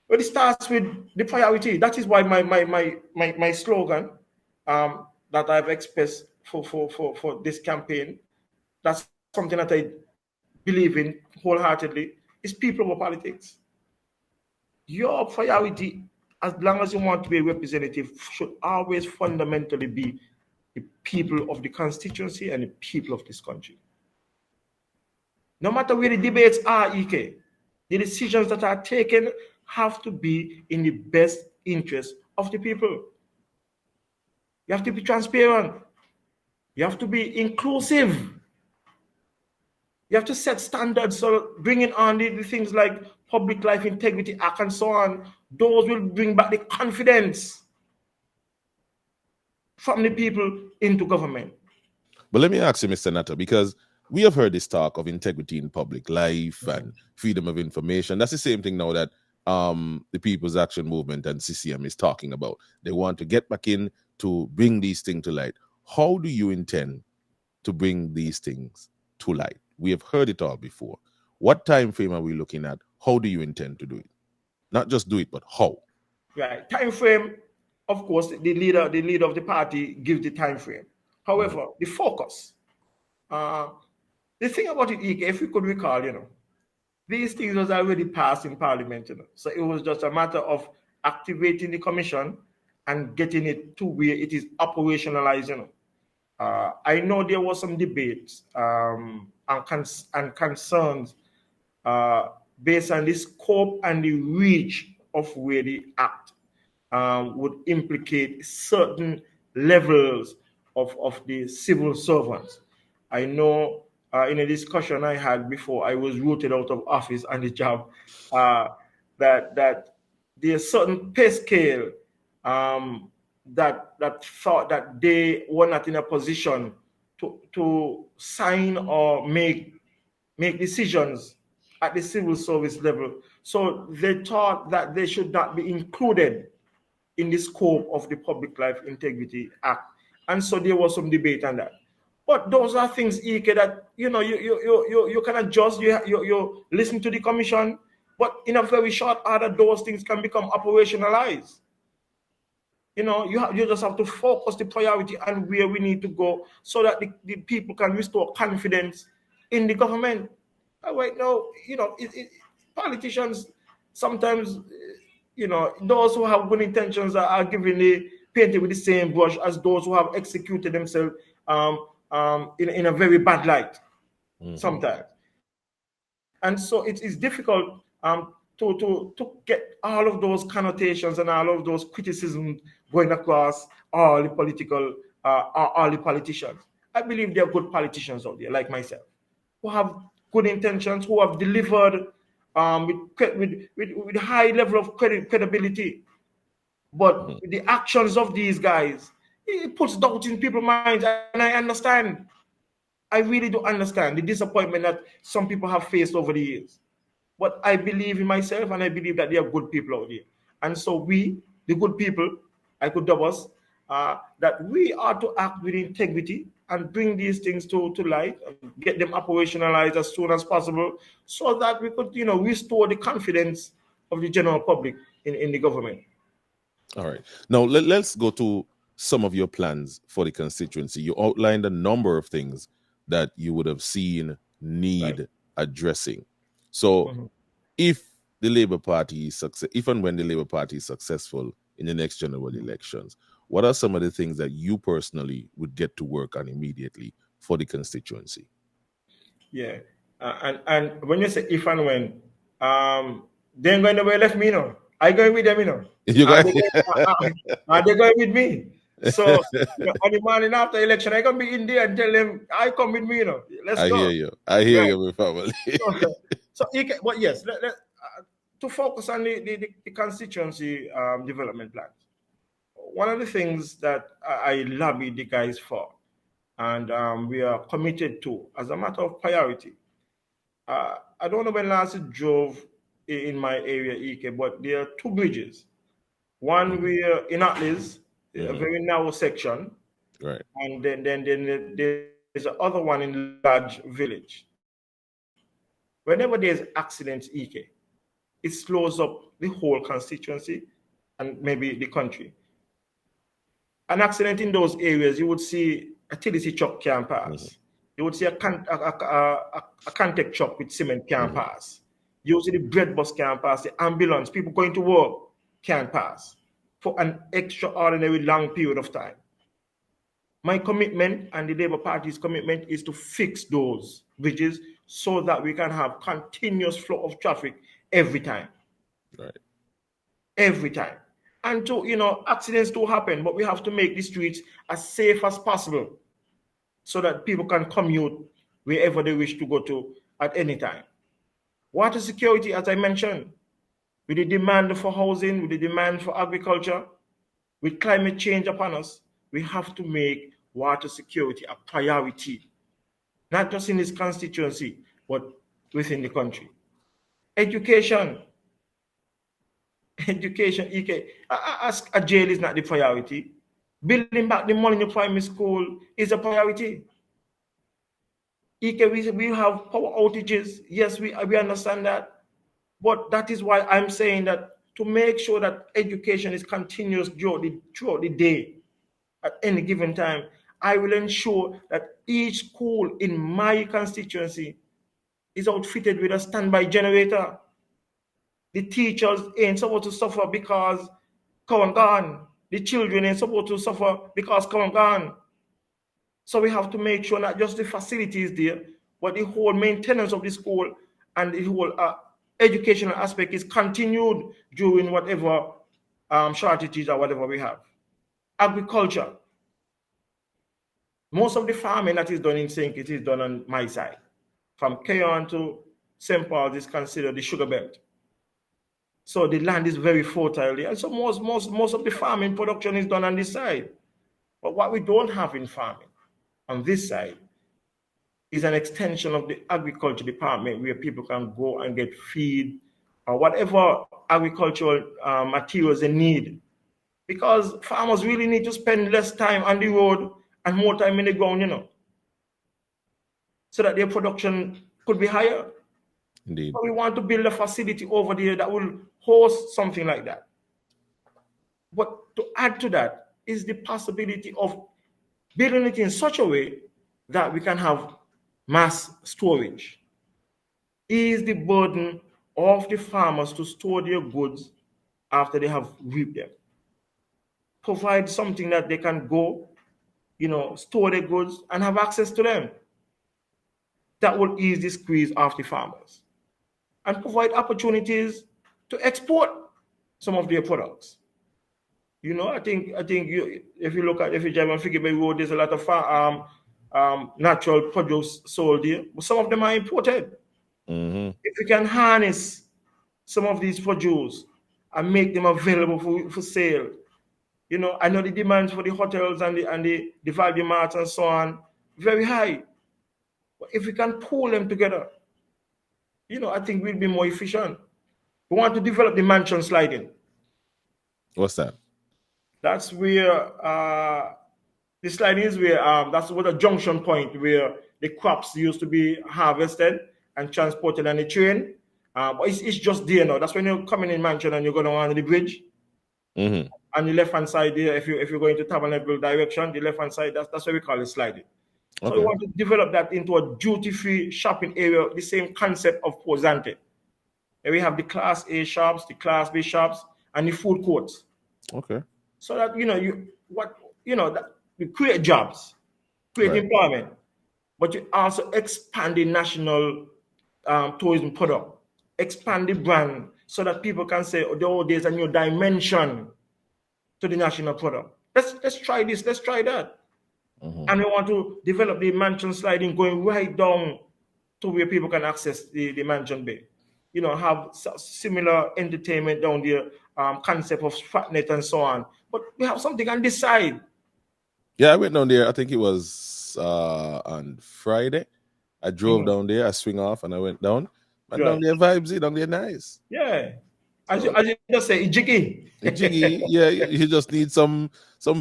Well, it starts with the priority. That is why my slogan that I've expressed for this campaign, that's something that I believe in wholeheartedly, is people over politics. Your priority, as long as you want to be a representative, should always fundamentally be the people of the constituency and the people of this country. No matter where the debates are, EK, the decisions that are taken have to be in the best interest of the people. You have to be transparent. You have to be inclusive. You have to set standards, so bringing on the things like Public Life Integrity Act and so on, Those will bring back the confidence from the people into government. But let me ask you, Mr. Natta, because we have heard this talk of integrity in public life and freedom of information. That's the same thing now that the People's Action Movement and CCM is talking about. They want to get back in to bring these things to light. How do you intend to bring these things to light? We have heard it all before. What time frame are we looking at? How do you intend to do it? Not just do it, but how? Right. Time frame, of course, the leader of the party gives the time frame. However, the focus, the thing about it, Ike, if we could recall, these things was already passed in Parliament, so it was just a matter of activating the commission and getting it to where it is operationalized. I know there was some debates and concerns based on the scope and the reach of where the act would implicate certain levels of the civil servants. I know in a discussion I had before I was rooted out of office on the job, that there's certain pay scale that thought that they were not in a position to sign or make decisions at the civil service level. So they thought that they should not be included in the scope of the Public Life Integrity Act. And so there was some debate on that. But those are things, Ike, that you can adjust, you listen to the commission, but in a very short order, those things can become operationalized. You just have to focus the priority on where we need to go so that the people can restore confidence in the government. Right now, politicians sometimes, those who have good intentions are given painted with the same brush as those who have executed themselves in a very bad light sometimes. And so it is difficult to get all of those connotations and all of those criticisms going across all the politicians. I believe there are good politicians out there, like myself, who have good intentions, who have delivered with high level of credibility. But the actions of these guys, it puts doubt in people's minds, and I understand. I really do understand the disappointment that some people have faced over the years. But I believe in myself, and I believe that there are good people out there. And so we, the good people, I could dub us, that we are to act with integrity and bring these things to light, and get them operationalized as soon as possible, so that we could, restore the confidence of the general public in the government. All right. Now let's go to some of your plans for the constituency. You outlined a number of things that you would have seen need addressing. So if the Labour Party is if and when the Labour Party is successful in the next general elections, what are some of the things that you personally would get to work on immediately for the constituency? Yeah. And when you say if and when, they ain't going nowhere left me, I going with them, Are they going with me? So on the morning after election, I can be in there and tell them, I come with me, Let's go. I hear you, my family. But yes, to focus on the constituency development plans. One of the things that I lobbied the guys for, and we are committed to, as a matter of priority. I don't know when last you drove in my area, Ike, but there are two bridges. One where in Atlas, a very narrow section, right, and then there's the other one in large village. Whenever there's accidents, Ike, it slows up the whole constituency and maybe the country. An accident in those areas, you would see a utility truck can't pass. You would see a contact truck with cement can't pass. You would see the bread bus can't pass. The ambulance, people going to work can't pass for an extraordinary long period of time. My commitment and the Labour Party's commitment is to fix those bridges so that we can have continuous flow of traffic every time. Right. Every time. And to, accidents do happen, but we have to make the streets as safe as possible so that people can commute wherever they wish to go to at any time. Water security, as I mentioned, with the demand for housing, with the demand for agriculture, with climate change upon us, we have to make water security a priority, not just in this constituency, but within the country. Education, education, a jail is not the priority. Building back the money in the primary school is a priority. We have power outages. Yes, we understand that. But that is why I'm saying that to make sure that education is continuous throughout the day, at any given time, I will ensure that each school in my constituency is outfitted with a standby generator. The teachers ain't supposed to suffer because come gone. The children ain't supposed to suffer because come gone. So we have to make sure not just the facilities there, but the whole maintenance of the school and the whole educational aspect is continued during whatever shortages or whatever we have. Agriculture. Most of the farming that is done in St. Kitts is done on my side. From Keyon to St. Paul is considered the sugar belt. So the land is very fertile there. And so most of the farming production is done on this side. But what we don't have in farming on this side is an extension of the agriculture department where people can go and get feed or whatever agricultural materials they need. Because farmers really need to spend less time on the road and more time in the ground, so that their production could be higher. Indeed. So we want to build a facility over there that will host something like that. But to add to that is the possibility of building it in such a way that we can have mass storage. Ease the burden of the farmers to store their goods after they have reaped them. Provide something that they can go, store their goods and have access to them. That will ease the squeeze off the farmers and provide opportunities to export some of their products. I think if you look at if you drive on Figure Bay Road, there's a lot of natural produce sold here, but some of them are imported. Mm-hmm. If we can harness some of these produce and make them available for sale, I know the demands for the hotels and the value marts and so on very high. But if we can pull them together, I think we'll be more efficient. We want to develop the mansion sliding. What's that? That's where the sliding is where that's what a junction point where the crops used to be harvested and transported on the train. But it's just there now. That's when you're coming in mansion and you're going on the bridge. Mm-hmm. On the left hand side there, if you're going to Tabernacle direction, the left hand side, that's what we call it sliding. So we want to develop that into a duty-free shopping area, the same concept of Posante. And we have the Class A shops, the Class B shops, and the food courts. Okay. So that that you create jobs, create employment, but you also expand the national tourism product, expand the brand, so that people can say, "Oh, there's a new dimension to the national product." Let's try this. Let's try that. Mm-hmm. And we want to develop the mansion sliding going right down to where people can access the mansion bay. Have similar entertainment down there, concept of Spratnet and so on. But we have something on this side. Yeah, I went down there. I think it was on Friday. I drove down there. I swing off and I went down. And down there vibes, down there nice. Yeah. As you just say, it's jiggy. Jiggy, yeah. You just need some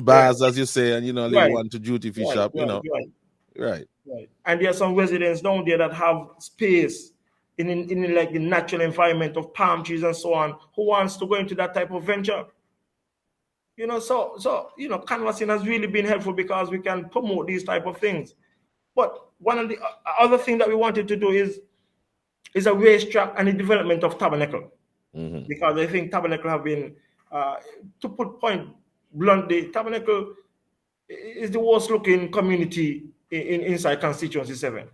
bars, as you say, and a little one to duty free shop, Right. And there are some residents down there that have space in like the natural environment of palm trees and so on, who wants to go into that type of venture. So canvassing has really been helpful because we can promote these type of things. But one of the other thing that we wanted to do is a racetrack and the development of Tabernacle. Mm-hmm. Because I think Tabernacle have been, to put point bluntly, Tabernacle is the worst looking community inside Constituency 7.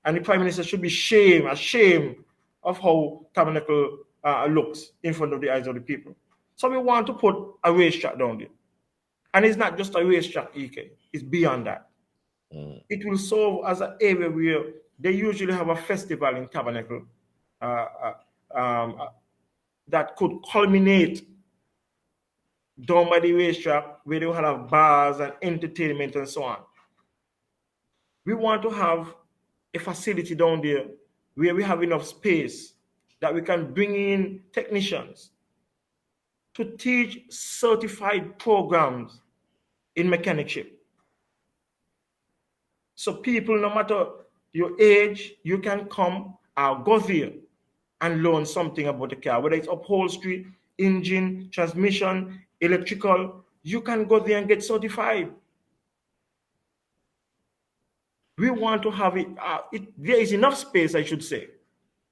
And the Prime Minister should be ashamed of how Tabernacle looks in front of the eyes of the people. So we want to put a racetrack down there. And it's not just a racetrack, EK. It's beyond that. Mm. It will serve as an area where they usually have a festival in Tabernacle that could culminate down by the racetrack where they will have bars and entertainment and so on. We want to have a facility down there where we have enough space that we can bring in technicians to teach certified programs in mechanicship. So people, no matter your age, you can come or go there and learn something about the car, whether it's upholstery, engine, transmission, electrical. You can go there and get certified. We want to have it, there is enough space, I should say,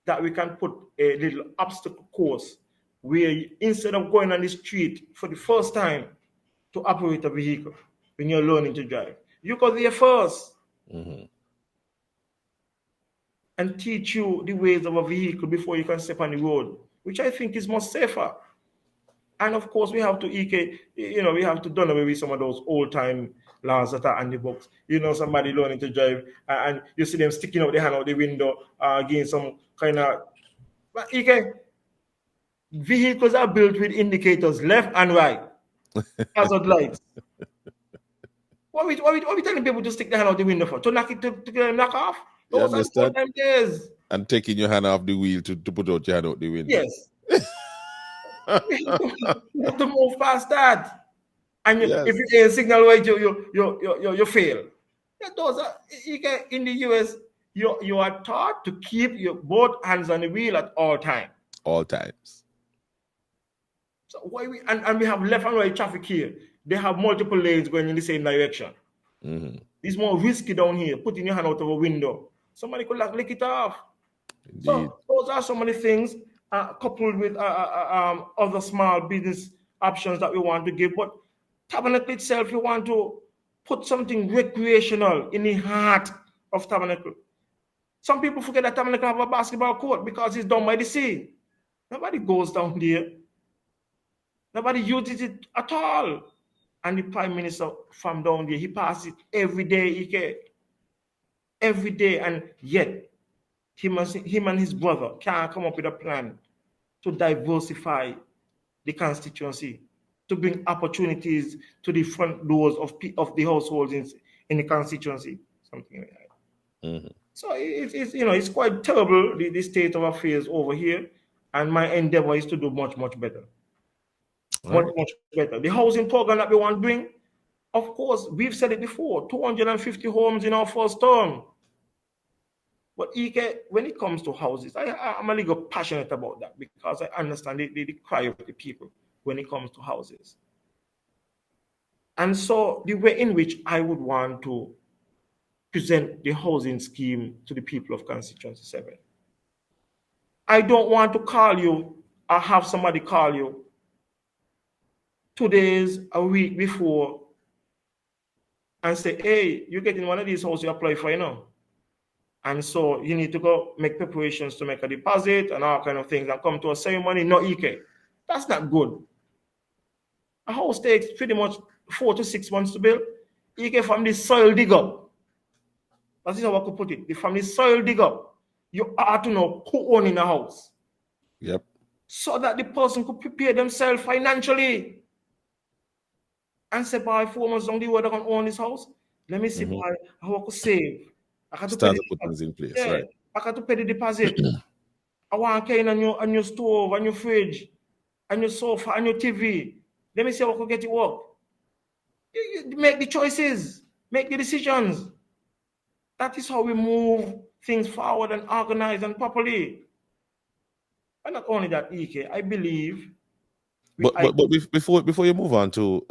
that we can put a little obstacle course where instead of going on the street for the first time to operate a vehicle when you're learning to drive, you go there first and teach you the ways of a vehicle before you can step on the road, which I think is more safer. And of course, we have to we have to done away with some of those old time laws that are on the books. Somebody learning to drive and you see them sticking out their hand out the window, against some kind of. But vehicles are built with indicators left and right, hazard lights. What are we telling people to stick their hand out the window for? To knock it to knock off? Those are old time days. And taking your hand off the wheel to put out your hand out the window. Yes. You have to move past that. And if you get a signal right, you fail. Yeah, those are, in the US, you are taught to keep your both hands on the wheel at all times. All times. So why we and we have left and right traffic here. They have multiple lanes going in the same direction. It's more risky down here, putting your hand out of a window. Somebody could lick it off. Indeed. So those are some of the things, coupled with other small business options that we want to give. But Tabernacle itself, we want to put something recreational in the heart of Tabernacle. Some people forget that Tabernacle have a basketball court because it's down by the sea. Nobody goes down there. Nobody uses it at all. And the Prime Minister from down there, he passes it every day. Every day, and yet him and his brother can't come up with a plan to diversify the constituency, to bring opportunities to the front doors of the households in the constituency, something like that. So it's quite terrible, the state of affairs over here, and my endeavor is to do much better. Much better. The housing program that we want to bring, of course, we've said it before, 250 homes in our first term. But when it comes to houses, I'm a little passionate about that because I understand the cry of the people when it comes to houses. And so the way in which I would want to present the housing scheme to the people of Constituency 7. I don't want to call you or have somebody call you 2 days, a week before and say, hey, you're getting one of these houses you apply for, And so you need to go make preparations to make a deposit and all kind of things and come to a ceremony. No, EK. That's not good. A house takes pretty much 4 to 6 months to build. EK, from the soil dig up. That's how I could put it. From the soil dig up, you ought to know who owns the house. Yep. So that the person could prepare themselves financially. And say, by 4 months down the road, I can own this house. Let me see how I could save. I got to start to put things in place, right? I got to pay the deposit. I want to carry on your stove, on your fridge, on your sofa, on your TV. Let me see how I could get it work. You make the choices, make the decisions. That is how we move things forward and organize and properly. And not only that, EK, I believe. But before you move on to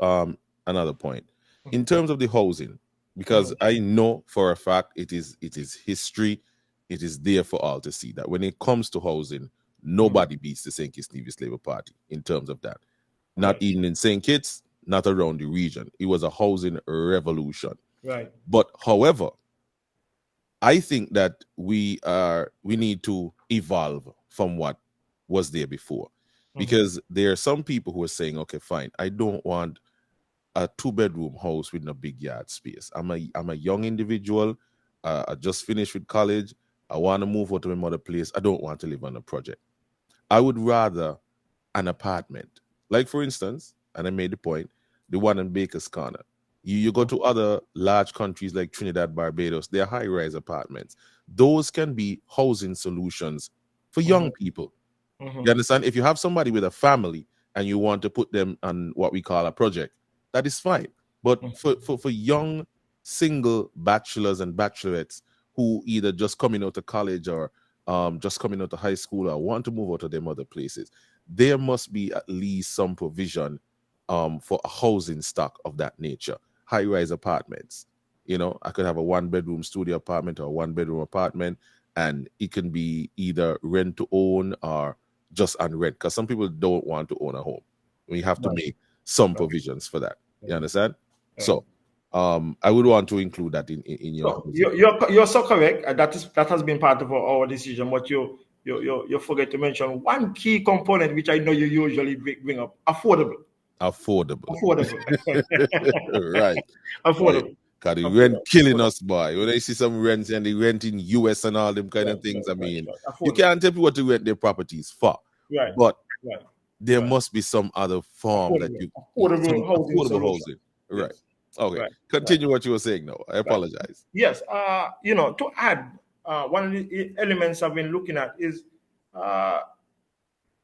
another point, in terms of the housing. Because I know for a fact it is history. It is there for all to see that when it comes to housing, nobody beats the St. Kitts Nevis Labour Party in terms of that. Not even in St. Kitts, not around the region. It was a housing revolution. Right. But however, I think that we need to evolve from what was there before. Because there are some people who are saying, okay, fine, I don't want a 2-bedroom house with no big yard space. I'm a young individual. I just finished with college. I want to move out to my mother place. I don't want to live on a project. I would rather an apartment. Like, for instance, and I made the point, the one in Baker's Corner. You go to other large countries like Trinidad, Barbados, they're high-rise apartments. Those can be housing solutions for young people. You understand? If you have somebody with a family and you want to put them on what we call a project, that is fine. But for young single bachelors and bachelorettes who either just coming out of college or just coming out of high school or want to move out of them other places, there must be at least some provision for a housing stock of that nature. High-rise apartments. You know, I could have a one-bedroom studio apartment or a one-bedroom apartment, and it can be either rent to own or just on rent, because some people don't want to own a home. We have to make some provisions for that. You understand? So I would want to include that in your. So you're so correct. That has been part of our decision. But you forget to mention one key component, which I know you usually bring up: affordable. Affordable. Right. Affordable. Because the rent killing us, boy. When I see some rents and the rent in US and all them kind of things, I mean, you can't tell people what to rent their properties for. Right. But there must be some other form that you affordable housing. Right. Okay. Continue what you were saying now. I apologize. Yes. To add, one of the elements I've been looking at is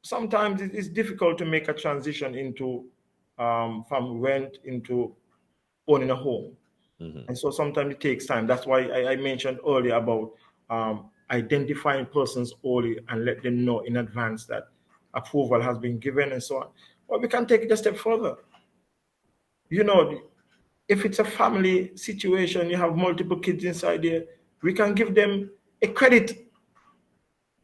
sometimes it's difficult to make a transition into from rent into owning a home. And so sometimes it takes time. That's why I mentioned earlier about identifying persons early and let them know in advance that approval has been given and so on. But we can take it a step further. You know, if it's a family situation, you have multiple kids inside there, we can give them a credit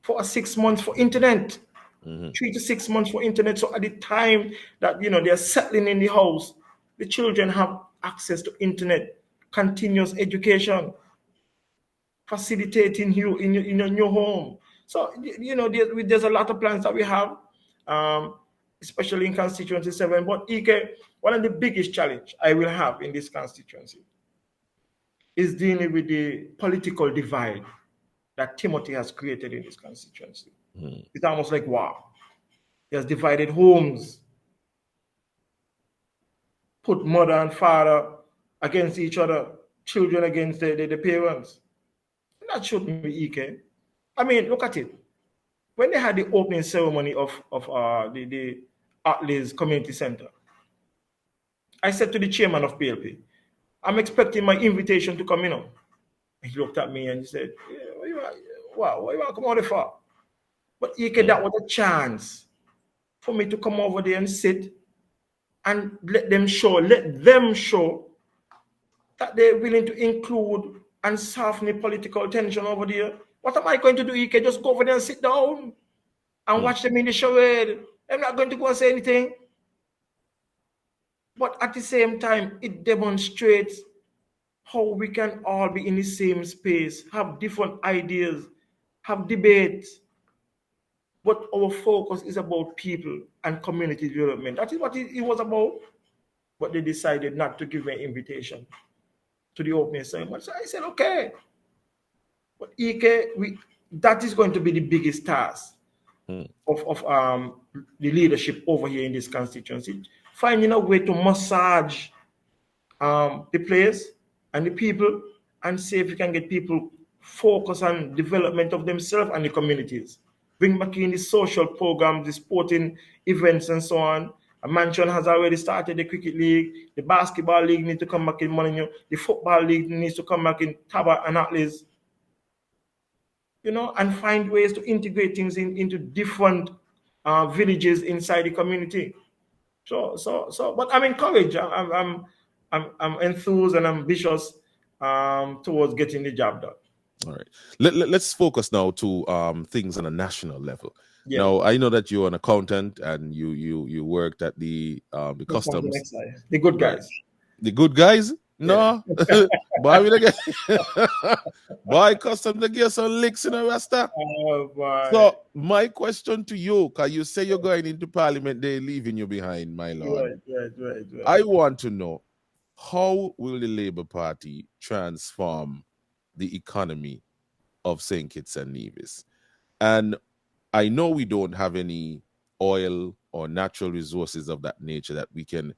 for 6 months for internet, 3 to 6 months for internet. So at the time that, they're settling in the house, the children have access to internet, continuous education, facilitating you in your new home. So, there's a lot of plans that we have, especially in Constituency 7. But, Ike, one of the biggest challenge I will have in this constituency is dealing with the political divide that Timothy has created in this constituency. It's almost like, wow, he has divided homes, put mother and father against each other, children against the parents. That shouldn't be Ike. I mean, look at it. When they had the opening ceremony of the Atlee's Community Center, I said to the chairman of PLP, I'm expecting my invitation to come in. He looked at me and he said, what you want to come over there for? But Ike, that was a chance for me to come over there and sit and let them show that they're willing to include and soften the political tension over there. What am I going to do, Ike? Just go over there and sit down and watch them in the charade. I'm not going to go and say anything. But at the same time, it demonstrates how we can all be in the same space, have different ideas, have debates. But our focus is about people and community development. That is what it was about. But they decided not to give me an invitation to the opening ceremony. So I said, okay. But Ike, that is going to be the biggest task of the leadership over here in this constituency. Finding a way to massage the place and the people and see if we can get people focused on development of themselves and the communities. Bring back in the social programs, the sporting events and so on. A mansion has already started the cricket league. The basketball league needs to come back in Molineux. The football league needs to come back in Taba and Atlees. And find ways to integrate things into different villages inside the community. But I'm encouraged. I'm enthused and ambitious towards getting the job done. All right. Let's focus now to things on a national level. Yeah. Now, I know that you're an accountant and you worked at the customs. The good guys. The good guys? No. Yeah. Boy, we get boy, customs to get some licks in a rasta. Oh, boy. So my question to you, because you say you're going into parliament, they're leaving you behind, my lord. Right. I want to know, how will the Labour Party transform the economy of St. Kitts and Nevis? And I know we don't have any oil or natural resources of that nature that we can,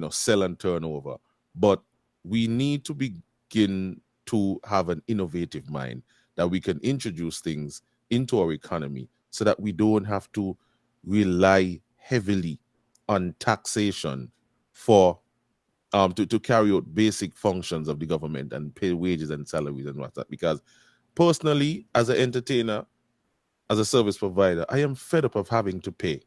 sell and turn over. But we need to begin to have an innovative mind that we can introduce things into our economy so that we don't have to rely heavily on taxation for to carry out basic functions of the government and pay wages and salaries and whatnot. Because personally, as an entertainer, as a service provider, I am fed up of having to pay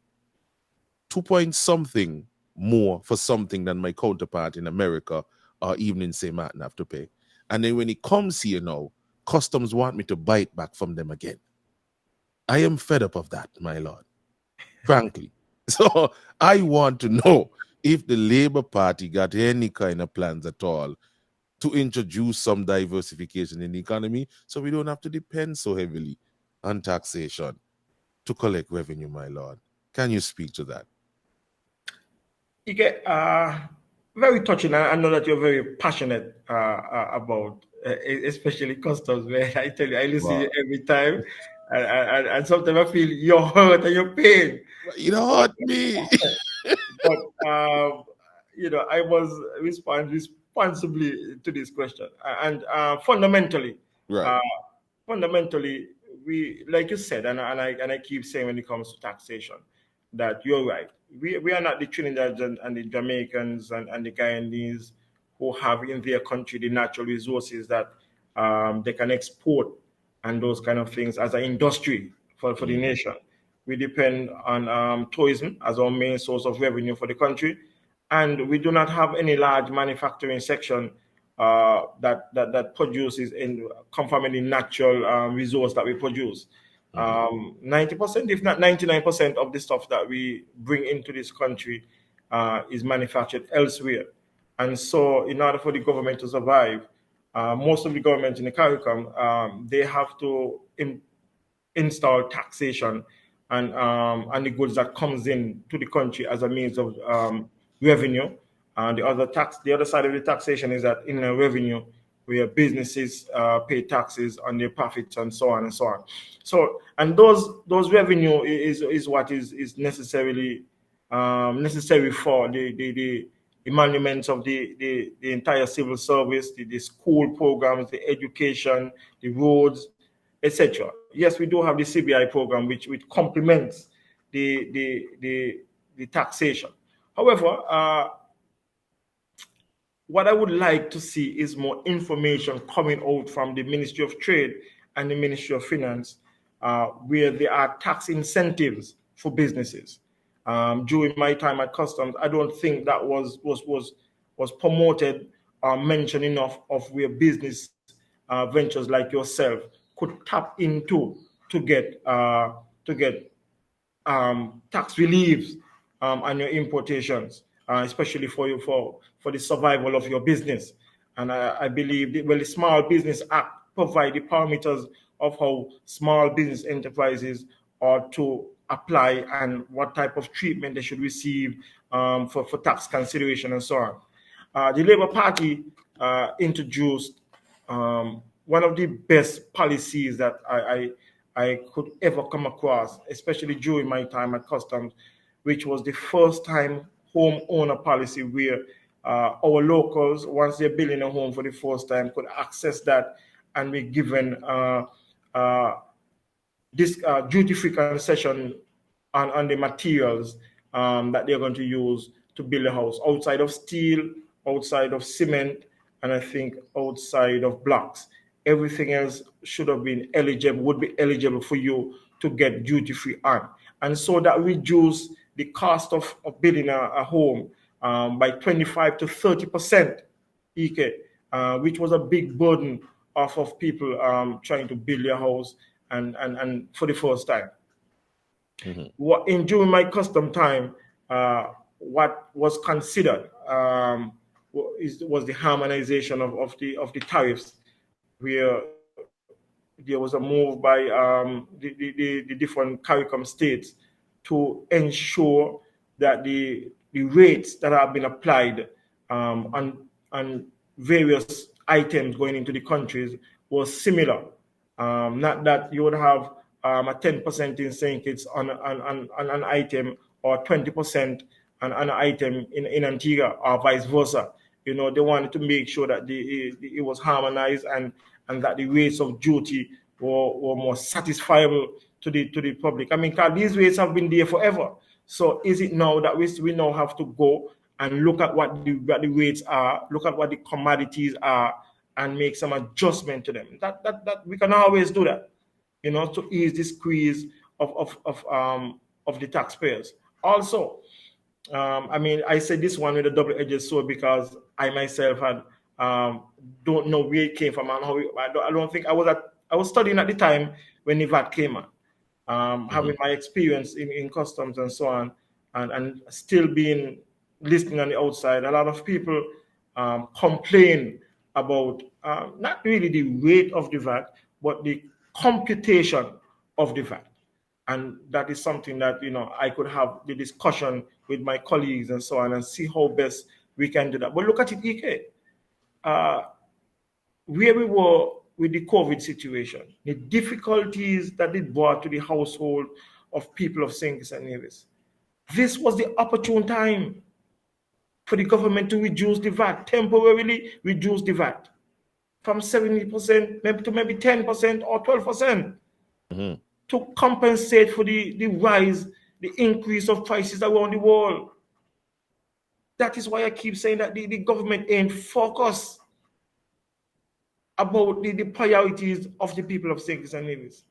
2 point something more for something than my counterpart in America or even in St. Martin have to pay. And then when it comes here now, customs want me to bite back from them again. I am fed up of that, my lord, frankly. So I want to know if the Labour Party got any kind of plans at all to introduce some diversification in the economy so we don't have to depend so heavily on taxation to collect revenue, my lord. Can you speak to that? You get very touching. I know that you're very passionate about, especially customs, man. I tell you, I listen to you every time, and sometimes I feel your hurt and your pain. You don't hurt me. But I was responsibly to this question, and fundamentally, Right. fundamentally, we, like you said, and I keep saying when it comes to taxation, that you're right. We are not the Trinidadians and the Jamaicans and the Guyanese who have in their country the natural resources that they can export and those kind of things as an industry for the nation. We depend on tourism as our main source of revenue for the country, and we do not have any large manufacturing section that produces in confirming the natural resource that we produce. 90%, if not 99% of the stuff that we bring into this country is manufactured elsewhere. And so in order for the government to survive, most of the government in the CARICOM, they have to install taxation and the goods that comes in to the country as a means of revenue. And the other side of the taxation is that in revenue, where businesses pay taxes on their profits and so on and so on. So, and those revenue is what is necessary for the emoluments of the entire civil service, the school programs, the education, the roads, etc. Yes, we do have the CBI program, which complements the taxation. However, what I would like to see is more information coming out from the Ministry of Trade and the Ministry of Finance, where there are tax incentives for businesses. During my time at Customs, I don't think that was promoted or mentioned enough of where business ventures like yourself could tap into to get tax reliefs on your importations, especially for the survival of your business. And I believe the Small Business Act provide the parameters of how small business enterprises are to apply and what type of treatment they should receive for tax consideration and so on. The Labour Party introduced one of the best policies that I could ever come across, especially during my time at Customs, which was the first time home owner policy where our locals, once they're building a home for the first time, could access that and be given this duty-free concession on the materials that they're going to use to build a house, outside of steel, outside of cement, and I think outside of blocks. Everything else would be eligible for you to get duty-free on. And so that reduced the cost of building a home by 25 to 30%, which was a big burden off of people trying to build their house and for the first time. During my custom time, what was considered was the harmonization of the tariffs, where there was a move by the different CARICOM states to ensure that the rates that have been applied on various items going into the countries was similar. Not that you would have a 10% incentive on an item or 20% on an item in Antigua or vice versa. They wanted to make sure that it was harmonized and that the rates of duty were more satisfiable to the public. I mean, because these rates have been there forever. So is it now that we now have to go and look at what the rates are, look at what the commodities are, and make some adjustment to them? That we can always do that, to ease the squeeze of the taxpayers. Also, I mean, I said this one with a double-edged sword because I myself had don't know where it came from and how I don't think I was studying at the time when the VAT came on. Having my experience in customs and so on, and still being listening on the outside, a lot of people complain about not really the rate of the VAT, but the computation of the VAT. And that is something that I could have the discussion with my colleagues and so on and see how best we can do that. But look at it, EK. Where we were with the COVID situation, the difficulties that it brought to the household of people of St. Kitts and Nevis. This was the opportune time for the government to reduce the VAT, temporarily reduce the VAT from 70% maybe to maybe 10% or 12%. To compensate for the rise, the increase of prices around the world. That is why I keep saying that the government ain't focused about the priorities of the people of St. Kitts and Nevis.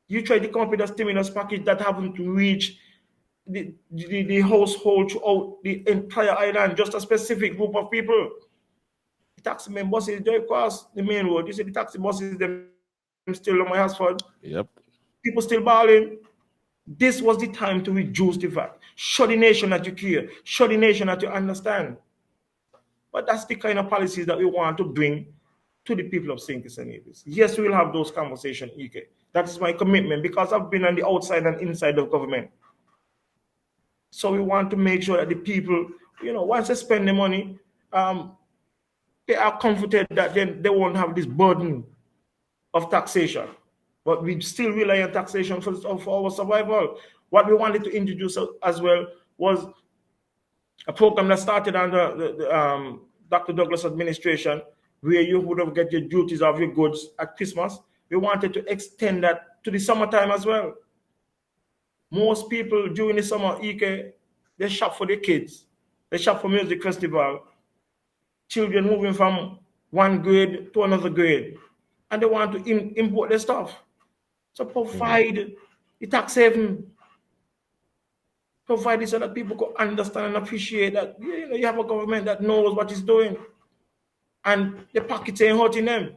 You try to come up with a stimulus package that haven't reached the household throughout the entire island, just a specific group of people. The taxi buses drive across the main road. You see the taxi buses, them still on my asphalt. Yep. People still balling. This was the time to reduce the VAT. Show the nation that you care. Show the nation that you understand. But that's the kind of policies that we want to bring to the people of St. Kitts and Nevis. Yes, we will have those conversations, EK. That is my commitment because I've been on the outside and inside of government. So we want to make sure that the people, once they spend the money, they are comforted that then they won't have this burden of taxation. But we still rely on taxation for our survival. What we wanted to introduce as well was a program that started under the Dr. Douglas administration, where you would have get your duties of your goods at Christmas. We wanted to extend that to the summertime as well. Most people during the summer, EK, they shop for their kids. They shop for music festival. Children moving from one grade to another grade. And they want to import their stuff. So provide the tax haven. Provide it so that people can understand and appreciate that you have a government that knows what it's doing. And the pockets ain't hurting them.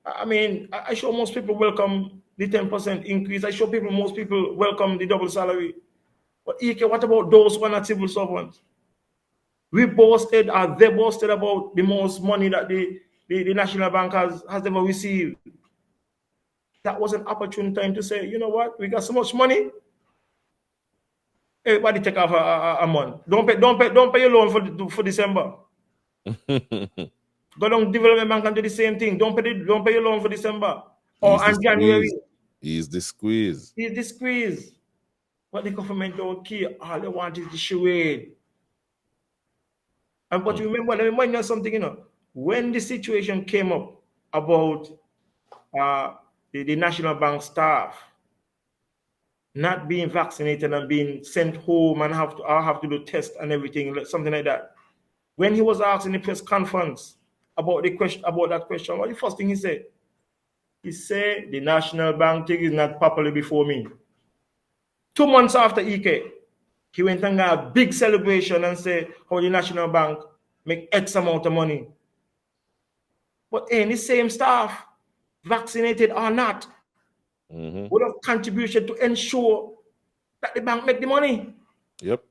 I mean, I show most people welcome the 10% increase. I show most people welcome the double salary. But EK, what about those who are not civil servants? They boasted about the most money that the National Bank has ever received. That was an opportune time to say, you know what, we got so much money. Everybody take off a month. Don't pay your loan for December. Go down Development Bank and do the same thing. Don't pay your loan for December or in January. Ease the squeeze. Ease the squeeze. But the government don't care. All they want is the charade. But you remember, let me remind you something, when the situation came up about the National Bank staff not being vaccinated and being sent home and have to do tests and everything, something like that. When he was asked in the press conference about that question, what the first thing he said? He said the National Bank thing is not properly before me. 2 months after EK, he went and got a big celebration and said how the National Bank make X amount of money. But any same staff, vaccinated or not, would have contributed to ensure that the bank make the money. Yep.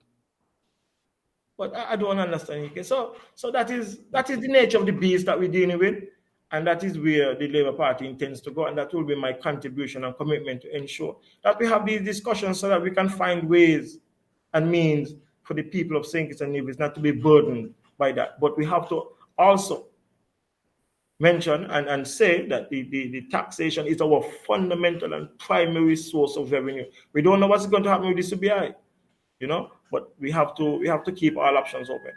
But I don't understand. Okay? So that is the nature of the beast that we're dealing with, and that is where the Labour Party intends to go, and that will be my contribution and commitment to ensure that we have these discussions so that we can find ways and means for the people of St. Kitts and Nevis not to be burdened by that. But we have to also mention and say that the taxation is our fundamental and primary source of revenue. We don't know what's going to happen with the CBI, but we have to keep all options open.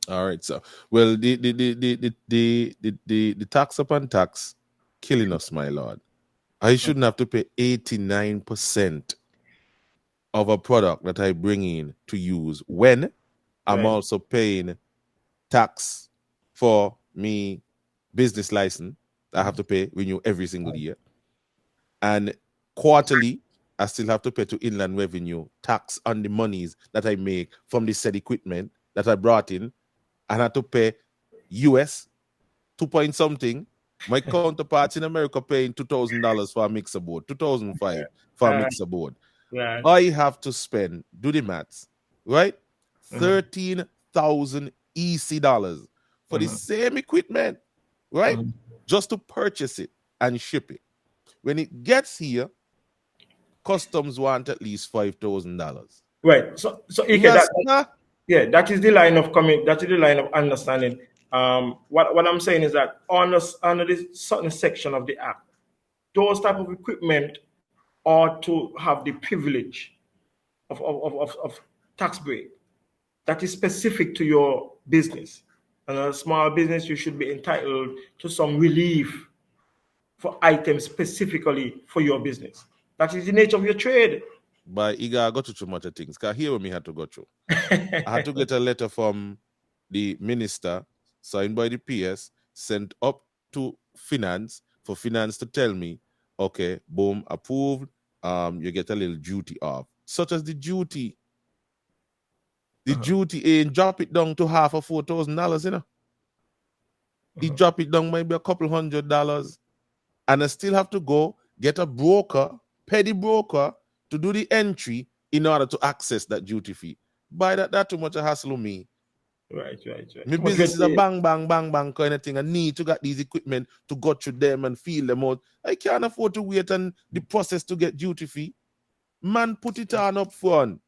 All right, so well, the tax upon tax killing us, my lord. I shouldn't have to pay 89% of a product that I bring in to use when I'm Right. also paying tax for me business license. I have to pay renew every single year, and quarterly I still have to pay to Inland Revenue tax on the monies that I make from the said equipment that I brought in, and I have to pay US 2 point something. My counterparts in America paying $2,000 for a mixer board, 2005 for a Uh, mixer board. right. I have to spend, do the maths, right? Mhm. 13,000 EC dollars for the Mhm. same equipment, right? Mhm. Just to purchase it and ship it. When it gets here, customs want at least $5,000. Right. So Ike, Master, yeah, that is the line of coming. That is the line of understanding. What I'm saying is that under this certain section of the act, those type of equipment are to have the privilege of tax break that is specific to your business. And a small business, you should be entitled to some relief for items specifically for your business. That is the nature of your trade. but I got to too much of things. Because here we had to go through. I had to get a letter from the minister signed by the PS, sent up to finance for finance to tell me, okay, boom, approved. You get a little duty off, such as the duty. The duty ain't drop it down to half of $4,000, He drop it down maybe a couple $100, and I still have to go get a broker, pay the broker to do the entry in order to access that duty fee. By that too much a hassle on me. Right. My Too much red business is a tape. bang, bang, bang, bang kind of thing. I need to get these equipment to go through them and feel them out. I can't afford to wait on the process to get duty fee. Man, put it on up front.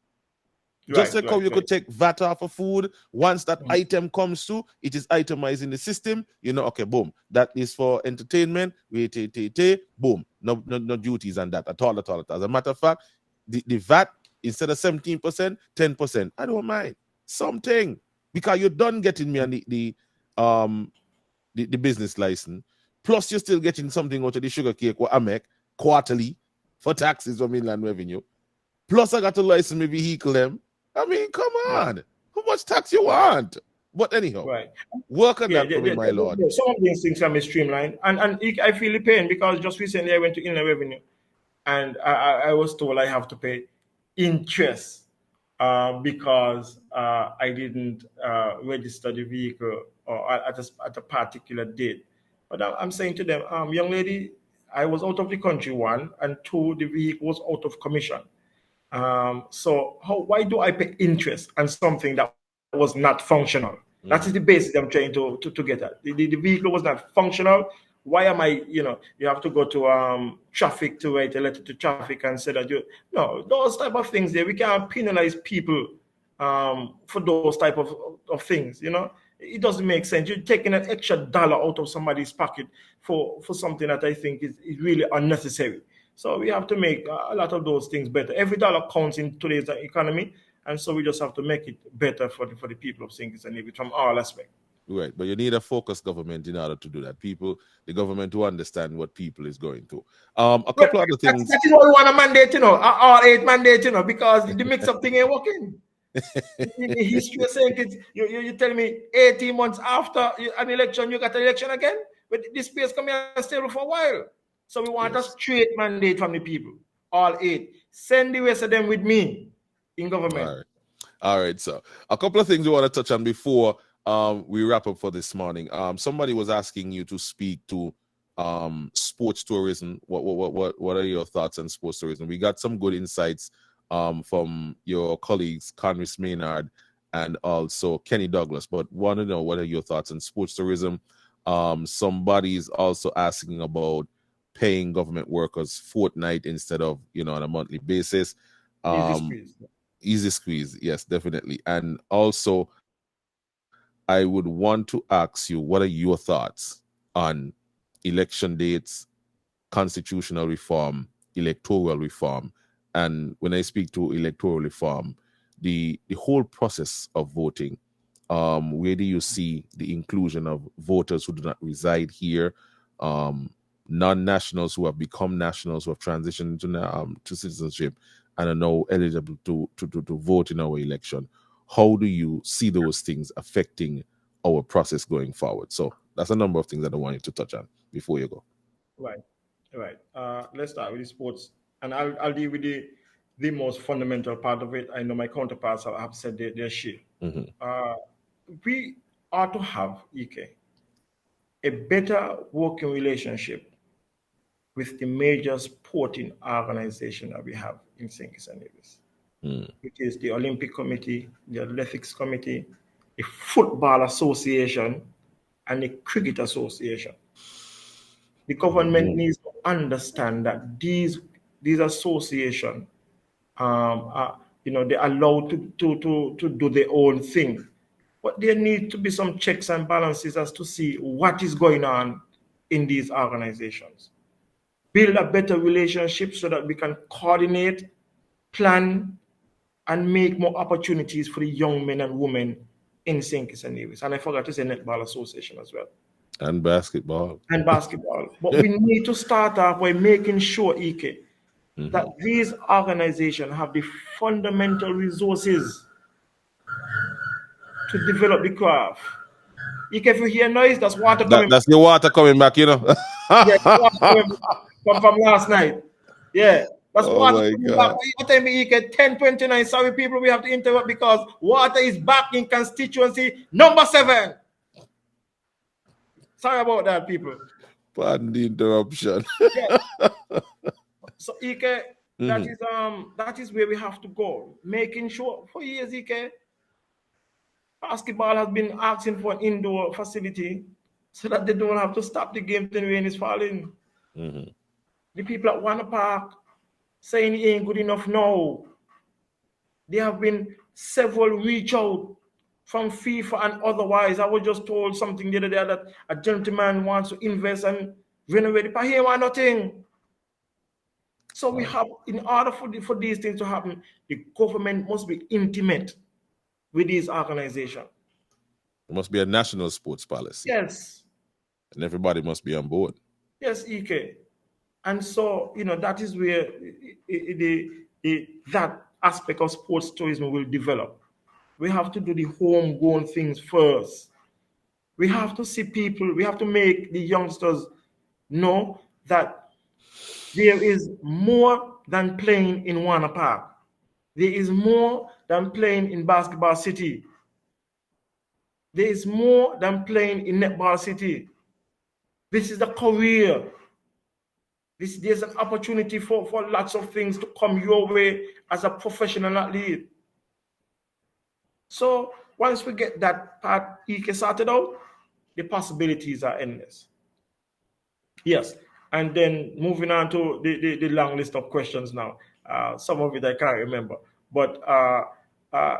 Just like how you could take VAT off of food. Once that item comes through, it is itemized in the system. Okay, boom. That is for entertainment. Boom. No duties on that at all. As a matter of fact, the VAT, instead of 17%, 10%. I don't mind. Something. Because you're done getting me on the business license. Plus, you're still getting something out of the sugar cake what I make quarterly for taxes from Inland Revenue. Plus, I got to license my vehicle them. I mean, come on. How much tax you want? But anyhow, Right. work on Yeah, that for me, my lord. some of these things can be streamlined, and I feel the pain because just recently I went to Inland Revenue, and I was told I have to pay interest because I didn't register the vehicle or at a particular date. But I'm saying to them, young lady, I was out of the country, one, and two, the vehicle was out of commission. So why do I pay interest on something that was not functional? That is the basis I'm trying to get at. The vehicle was not functional. Why am I, you have to go to traffic to write a letter to traffic and say that no, those type of things there, we can't penalize people for those type of things, It doesn't make sense. You're taking an extra dollar out of somebody's pocket for something that I think is really unnecessary. So we have to make a lot of those things better. Every dollar counts in today's economy, and so we just have to make it better for the people of St. Kitts and Nevis from all aspects. Right, but you need a focused government in order to do that. The government to understand what people is going through. A couple other things. That is what we want to mandate, all 8 mandate, because the mix-up thing ain't working. In history of St. Kitts, you tell me 18 months after an election, you got an election again? But this space come here and stable for a while. So we want a straight mandate from the people, all 8. Send the rest of them with me in government. All right. So a couple of things we want to touch on before we wrap up for this morning. Somebody was asking you to speak to sports tourism. What are your thoughts on sports tourism? We got some good insights from your colleagues, Conris Maynard and also Kenny Douglas, but want to know what are your thoughts on sports tourism. Somebody's also asking about paying government workers fortnight instead of on a monthly basis. Easy squeeze, yes, definitely. And also I would want to ask you, what are your thoughts on election dates, constitutional reform, electoral reform. And when I speak to electoral reform, the whole process of voting, where do you see the inclusion of voters who do not reside here, non-nationals who have become nationals, who have transitioned to citizenship and are now eligible to vote in our election? How do you see those things affecting our process going forward? So that's a number of things that I wanted to touch on before you go. Right, right. Let's start with the sports, and I'll deal with the most fundamental part of it. I know my counterparts have said their share. Mm-hmm. We ought to have, EK, a better working relationship with the major sporting organization that we have in St. Kitts and Nevis. It is the Olympic Committee, the Athletics Committee, the Football Association, and the Cricket Association. The government needs to understand that these associations, they're allowed to do their own thing, but there need to be some checks and balances as to see what is going on in these organizations. Build a better relationship so that we can coordinate, plan, and make more opportunities for the young men and women in St. Kitts and Nevis. And I forgot to say Netball Association as well. And basketball. And basketball. But we need to start off by making sure, EK, that these organizations have the fundamental resources to develop the craft. EK, if you hear noise, that's water coming. That's the water coming back, you know. Yeah, water from last night. Yeah. That's water coming back. You tell me, EK, 10:29. Sorry, people, we have to interrupt because water is back in constituency number 7. Sorry about that, people. Pardon the interruption. Yeah. So, EK, that is where we have to go. Making sure for years, EK, basketball has been asking for an indoor facility so that they don't have to stop the game when rain is falling. The people at Warner Park saying it ain't good enough now. There have been several reach out from FIFA and otherwise. I was just told something the other day that a gentleman wants to invest and renovate it, but he want nothing. So we have, in order for these things to happen, the government must be intimate with these organizations. There must be a national sports policy. Yes. And everybody must be on board. Yes, EK. And so, that is where that aspect of sports tourism will develop. We have to do the homegrown things first. We have to see people, we have to make the youngsters know that there is more than playing in Warner Park. There is more than playing in Basketball City. There is more than playing in Netball City. This is a career. There's an opportunity for lots of things to come your way as a professional athlete. So once we get that part EK sorted out, the possibilities are endless. Yes. And then moving on to the long list of questions now. Some of it I can't remember. But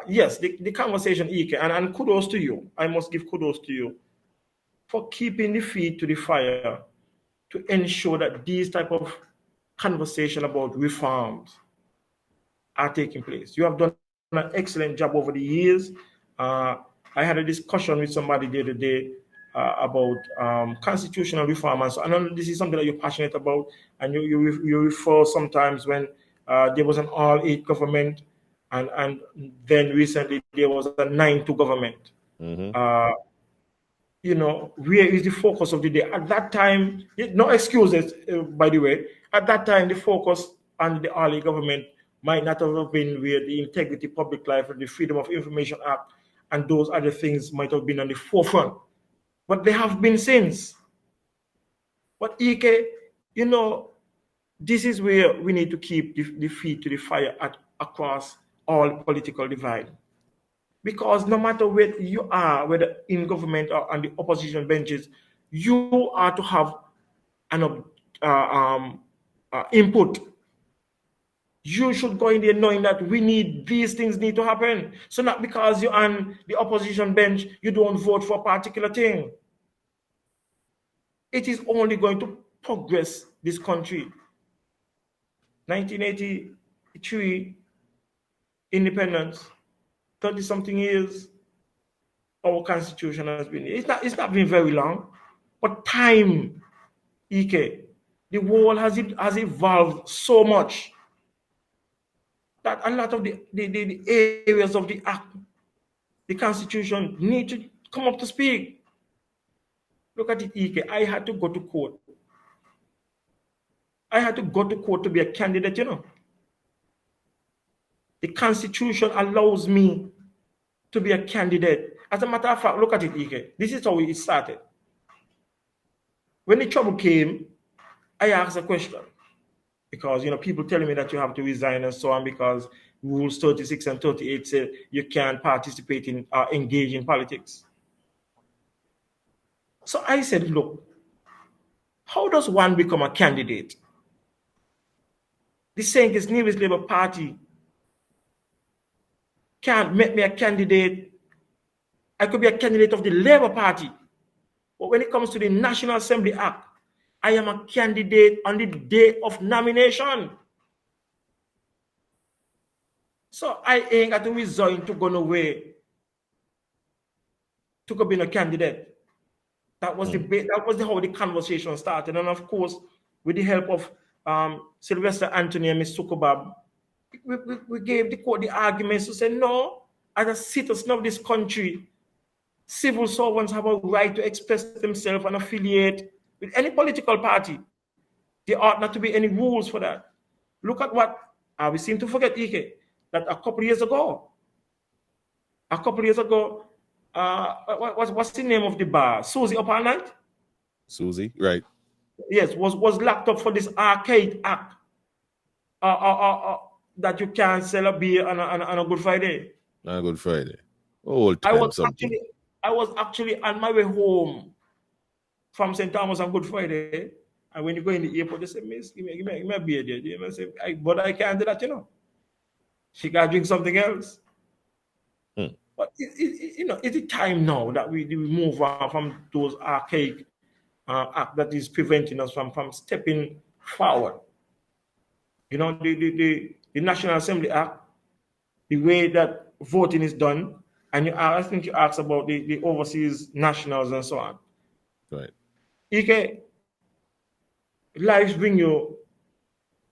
yes, the conversation, EK, and kudos to you. I must give kudos to you for keeping the feet to the fire to ensure that these type of conversation about reforms are taking place. You have done an excellent job over the years. I had a discussion with somebody the other day about constitutional reform, and so I know this is something that you're passionate about, and you refer sometimes when there was an all-8 government, and then recently there was a 9-2 government. Where is the focus of the day? At that time, no excuses, by the way. At that time, the focus on the all-8 government might not have been where the Integrity, Public Life, and the Freedom of Information Act and those other things might have been on the forefront. But they have been since. But EK, this is where we need to keep the feet to the fire across all political divide. Because no matter where you are, whether in government or on the opposition benches, you are to have an input. You should go in there knowing that these things need to happen. So not because you're on the opposition bench, you don't vote for a particular thing. it is only going to progress this country. 1983 independence, 30-something years, our constitution has been. It's not been very long, but time, EK, the world has evolved so much that a lot of the areas of the act, the constitution, need to come up to speed. Look at it, EK. I had to go to court. I had to go to court to be a candidate, you know. The constitution allows me to be a candidate. As a matter of fact, look at it, EK. This is how it started. When the trouble came, I asked a question. Because, you know, people telling me that you have to resign and so on because rules 36 and 38 say you can't participate in engage in politics. So I said, look, how does one become a candidate? The St. Kitts Nevis Labour Party can't make me a candidate. I could be a candidate of the Labour Party. But when it comes to the National Assembly Act, I am a candidate on the day of nomination. So I ain't got to resign to go nowhere to go be a candidate. That was how the conversation started. And of course, with the help of Sylvester Anthony and Ms. Sukubab, we gave the court the arguments to say, no, as a citizen of this country, civil servants have a right to express themselves and affiliate with any political party. There ought not to be any rules for that. Look at what we seem to forget, Ike, that a couple of years ago, what's the name of the bar? Susie Up All Night? Susie, right. Yes, was locked up for this arcade act that you can't sell a beer on a Good Friday. On a Good Friday. Old time I was actually on my way home from St. Thomas on Good Friday. And when you go in the airport, they say, Miss, give me a beer there. You know, say, but I can't do that, you know. She got to drink something else. But, it's the time now that we move on from those archaic acts that is preventing us from stepping forward. You know, the National Assembly Act, the way that voting is done, and I think you asked about the overseas nationals and so on. Right. Ike, lives bring you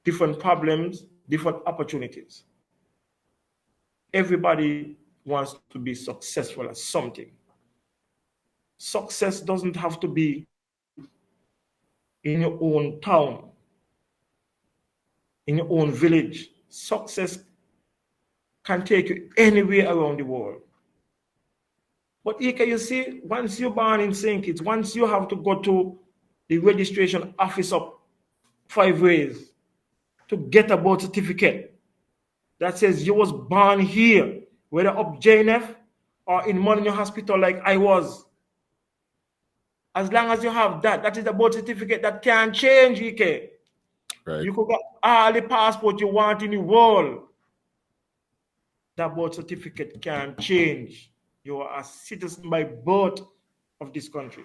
different problems, different opportunities. Everybody wants to be successful at something. Success doesn't have to be in your own town, in your own village. Success can take you anywhere around the world. But Ike, you see, once you're born in St. Kitts, once you have to go to the registration office up 5 ways to get a birth certificate that says you was born here, whether up JNF or in Molyneux Hospital like I was. As long as you have that is the birth certificate that can change, Ike. Right. You could get all the passport you want in the world. That birth certificate can change. You are a citizen by birth of this country.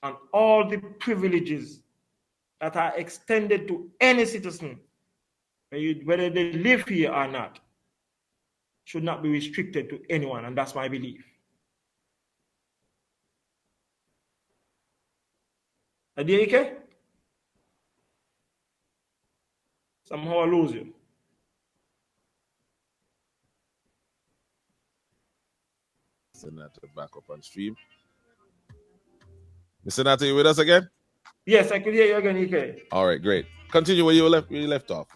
And all the privileges that are extended to any citizen, whether they live here or not, should not be restricted to anyone, and that's my belief. Adiyike? Somehow I lose you. Senator back up on stream. Mr. Senator, you with us again? Yes, I could hear you again, Ike. All right, great. Continue where you left off.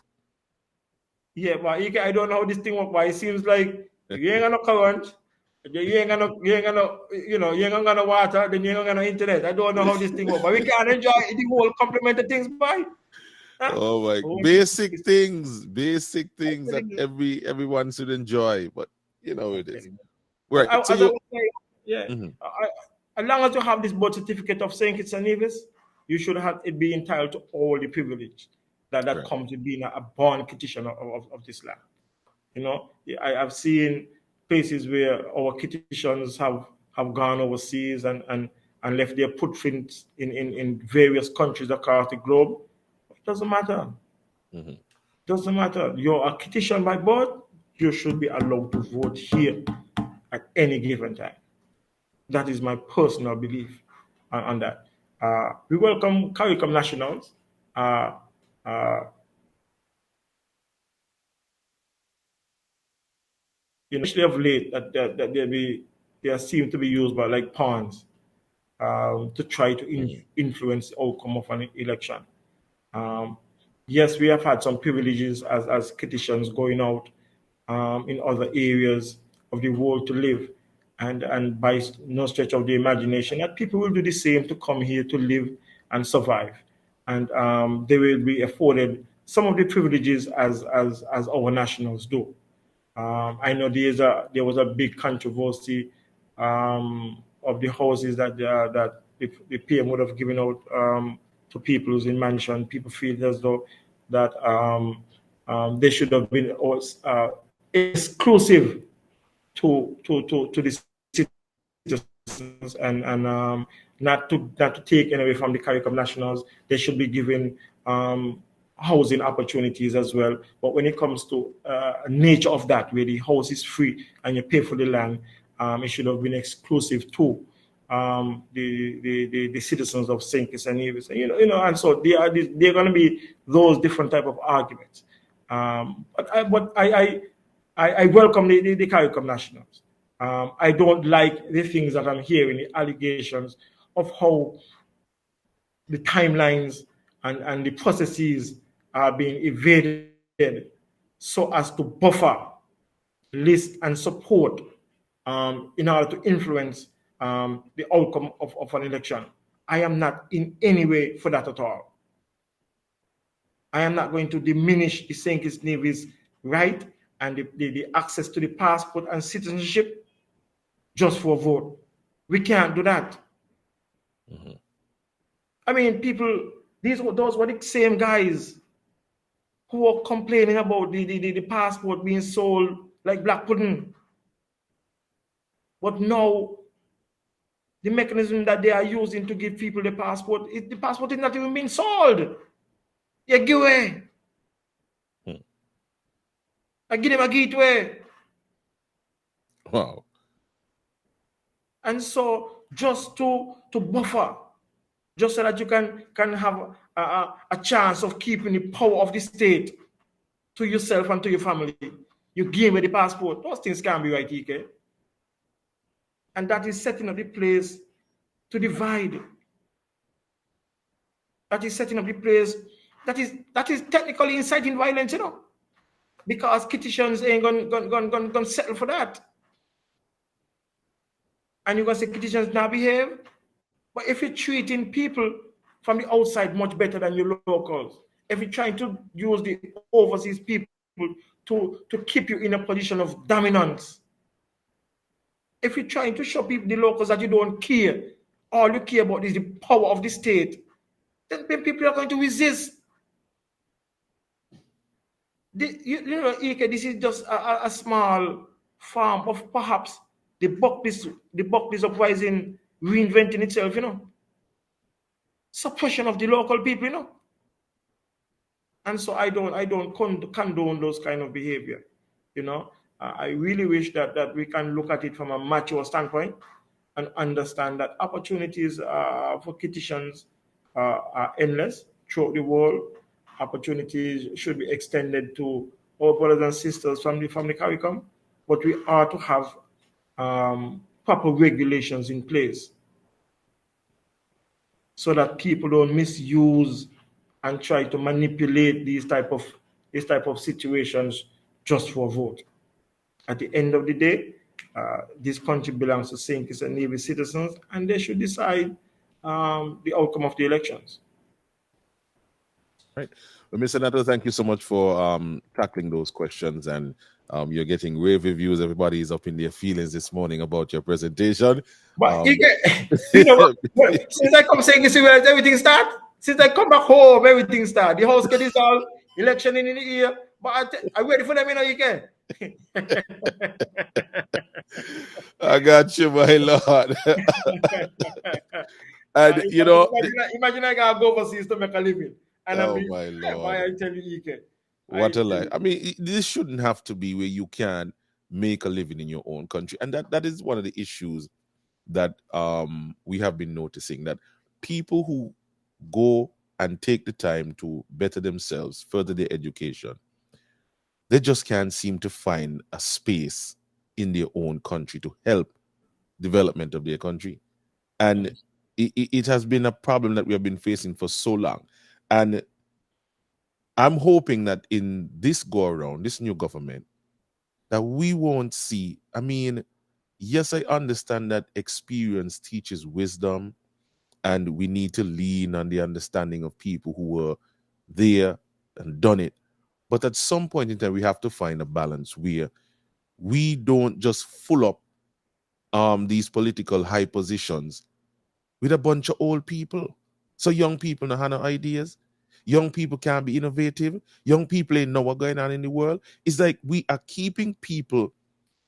Yeah, but Ike, I don't know how this thing works, but it seems like you ain't got no current, you ain't got no water, then you ain't got no internet. I don't know how this thing works, but we can't enjoy the whole complementary things, boy. Huh? Oh my, basic things that everyone should enjoy, but you know it is. Right. As long as you have this birth certificate of St. Kitts and Nevis, you should have it be entitled to all the privilege that right. comes with being a born petitioner of this land. You know, I've seen places where our petitions have gone overseas and and left their footprints in various countries across the globe. It doesn't matter. Doesn't matter. You're a Kittian by birth, you should be allowed to vote here at any given time. That is my personal belief on that. We welcome CARICOM nationals. Especially of late, that they seem to be used by like pawns to try to influence the outcome of an election. Yes, we have had some privileges as Kittitians going out in other areas of the world to live, and by no stretch of the imagination that people will do the same to come here to live and survive, and they will be afforded some of the privileges as our nationals do. I know there was a big controversy of the houses that the PM would have given out to people who's in mansion. People feel as though that they should have been exclusive to the citizens, and not to take away from the CARICOM nationals. They should be given housing opportunities as well. But when it comes to nature of that, where the house is free and you pay for the land, it should have been exclusive to the citizens of St. Kitts and Nevis. And so there are going to be those different type of arguments. But I welcome the CARICOM nationals. I don't like the things that I'm hearing, the allegations of how the timelines and the processes are being evaded so as to buffer, list, and support in order to influence the outcome of an election. I am not in any way for that at all. I am not going to diminish the St. Kitts Nevis right and the access to the passport and citizenship just for a vote. We can't do that. I mean, those were the same guys who were complaining about the passport being sold like black pudding. But now, the mechanism that they are using to give people the passport is not even being sold. You give away. I give them a gateway. Wow. And so, just to buffer, just so that you can have a chance of keeping the power of the state to yourself and to your family, you give me the passport. Those things can't be right, EK. And that is setting up the place to divide. That is setting up the place that is technically inciting violence, because Kittitians ain't gonna settle for that. And you're gonna say Kittitians now behave. But if you're treating people from the outside much better than your locals, if you're trying to use the overseas people to keep you in a position of dominance, if you're trying to show people, the locals, that you don't care, all you care about is the power of the state, then people are going to resist. This is just a small form of perhaps the Buckley's uprising reinventing itself, suppression of the local people, and so I don't condone those kind of behavior, I really wish that we can look at it from a mature standpoint and understand that opportunities for Kittitians are endless throughout the world. Opportunities should be extended to our brothers and sisters from the CARICOM, but we are to have proper regulations in place so that people don't misuse and try to manipulate these type of situations just for a vote. At the end of the day, this country belongs to St. Kitts and Nevis citizens, and they should decide the outcome of the elections. Right. Well, Mr. Nato, thank you so much for tackling those questions, and you're getting rave reviews. Everybody is up in their feelings this morning about your presentation. But since I come St. Kitts, everything start. Since I come back home, everything start. The house get dissolved, election in the year, But I'm ready for them, you can. I got you, my lord. And imagine I gotta go overseas to make a living. And oh my why lord, I tell you, Ike. what a life. I mean, this shouldn't have to be where you can make a living in your own country. And that is one of the issues that we have been noticing, that people who go and take the time to better themselves, further their education, they just can't seem to find a space in their own country to help development of their country. And it has been a problem that we have been facing for so long. And I'm hoping that in this go around, this new government, that we won't see, I mean, yes, I understand that experience teaches wisdom, and we need to lean on the understanding of people who were there and done it. But at some point in time, we have to find a balance where we don't just full up these political high positions with a bunch of old people. So young people don't have no ideas. Young people can't be innovative. Young people ain't know what's going on in the world. It's like we are keeping people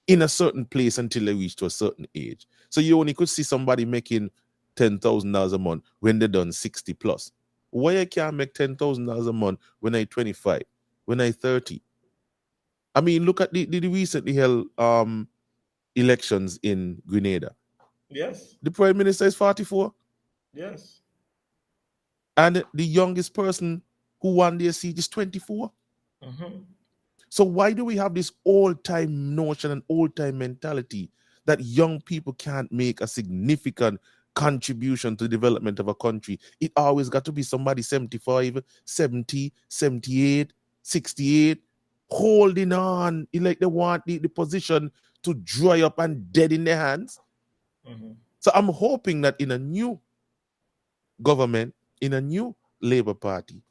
in a certain place until they reach to a certain age. So you only could see somebody making $10,000 a month when they're done 60 plus. Why I can't make $10,000 a month when I 25, when I 30? I mean, look at the recently held elections in Grenada. Yes. The prime minister is 44. Yes. And the youngest person who won their seat is 24. Mm-hmm. So why do we have this old-time notion and old-time mentality that young people can't make a significant contribution to the development of a country? It always got to be somebody 75, 70, 78, 68, holding on. Like they want the position to dry up and dead in their hands. Mm-hmm. So I'm hoping that in a new government, in a new Labour Party,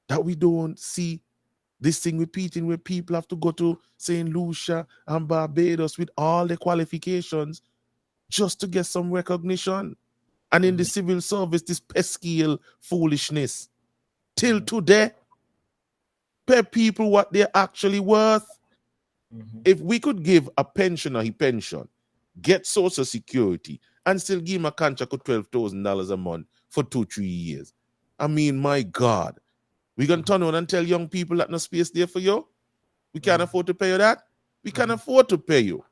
that we don't see this thing repeating where people have to go to St. Lucia and Barbados with all the qualifications just to get some recognition. And in the civil service, this pesky foolishness. Till today, pay people what they're actually worth. If we could give a pensioner his pension, get Social Security, and still give him a contract of $12,000 a month for 2-3 years, I mean, my God, we gonna turn around and tell young people that no space there for you? We can't afford to pay you that? We can afford to pay you.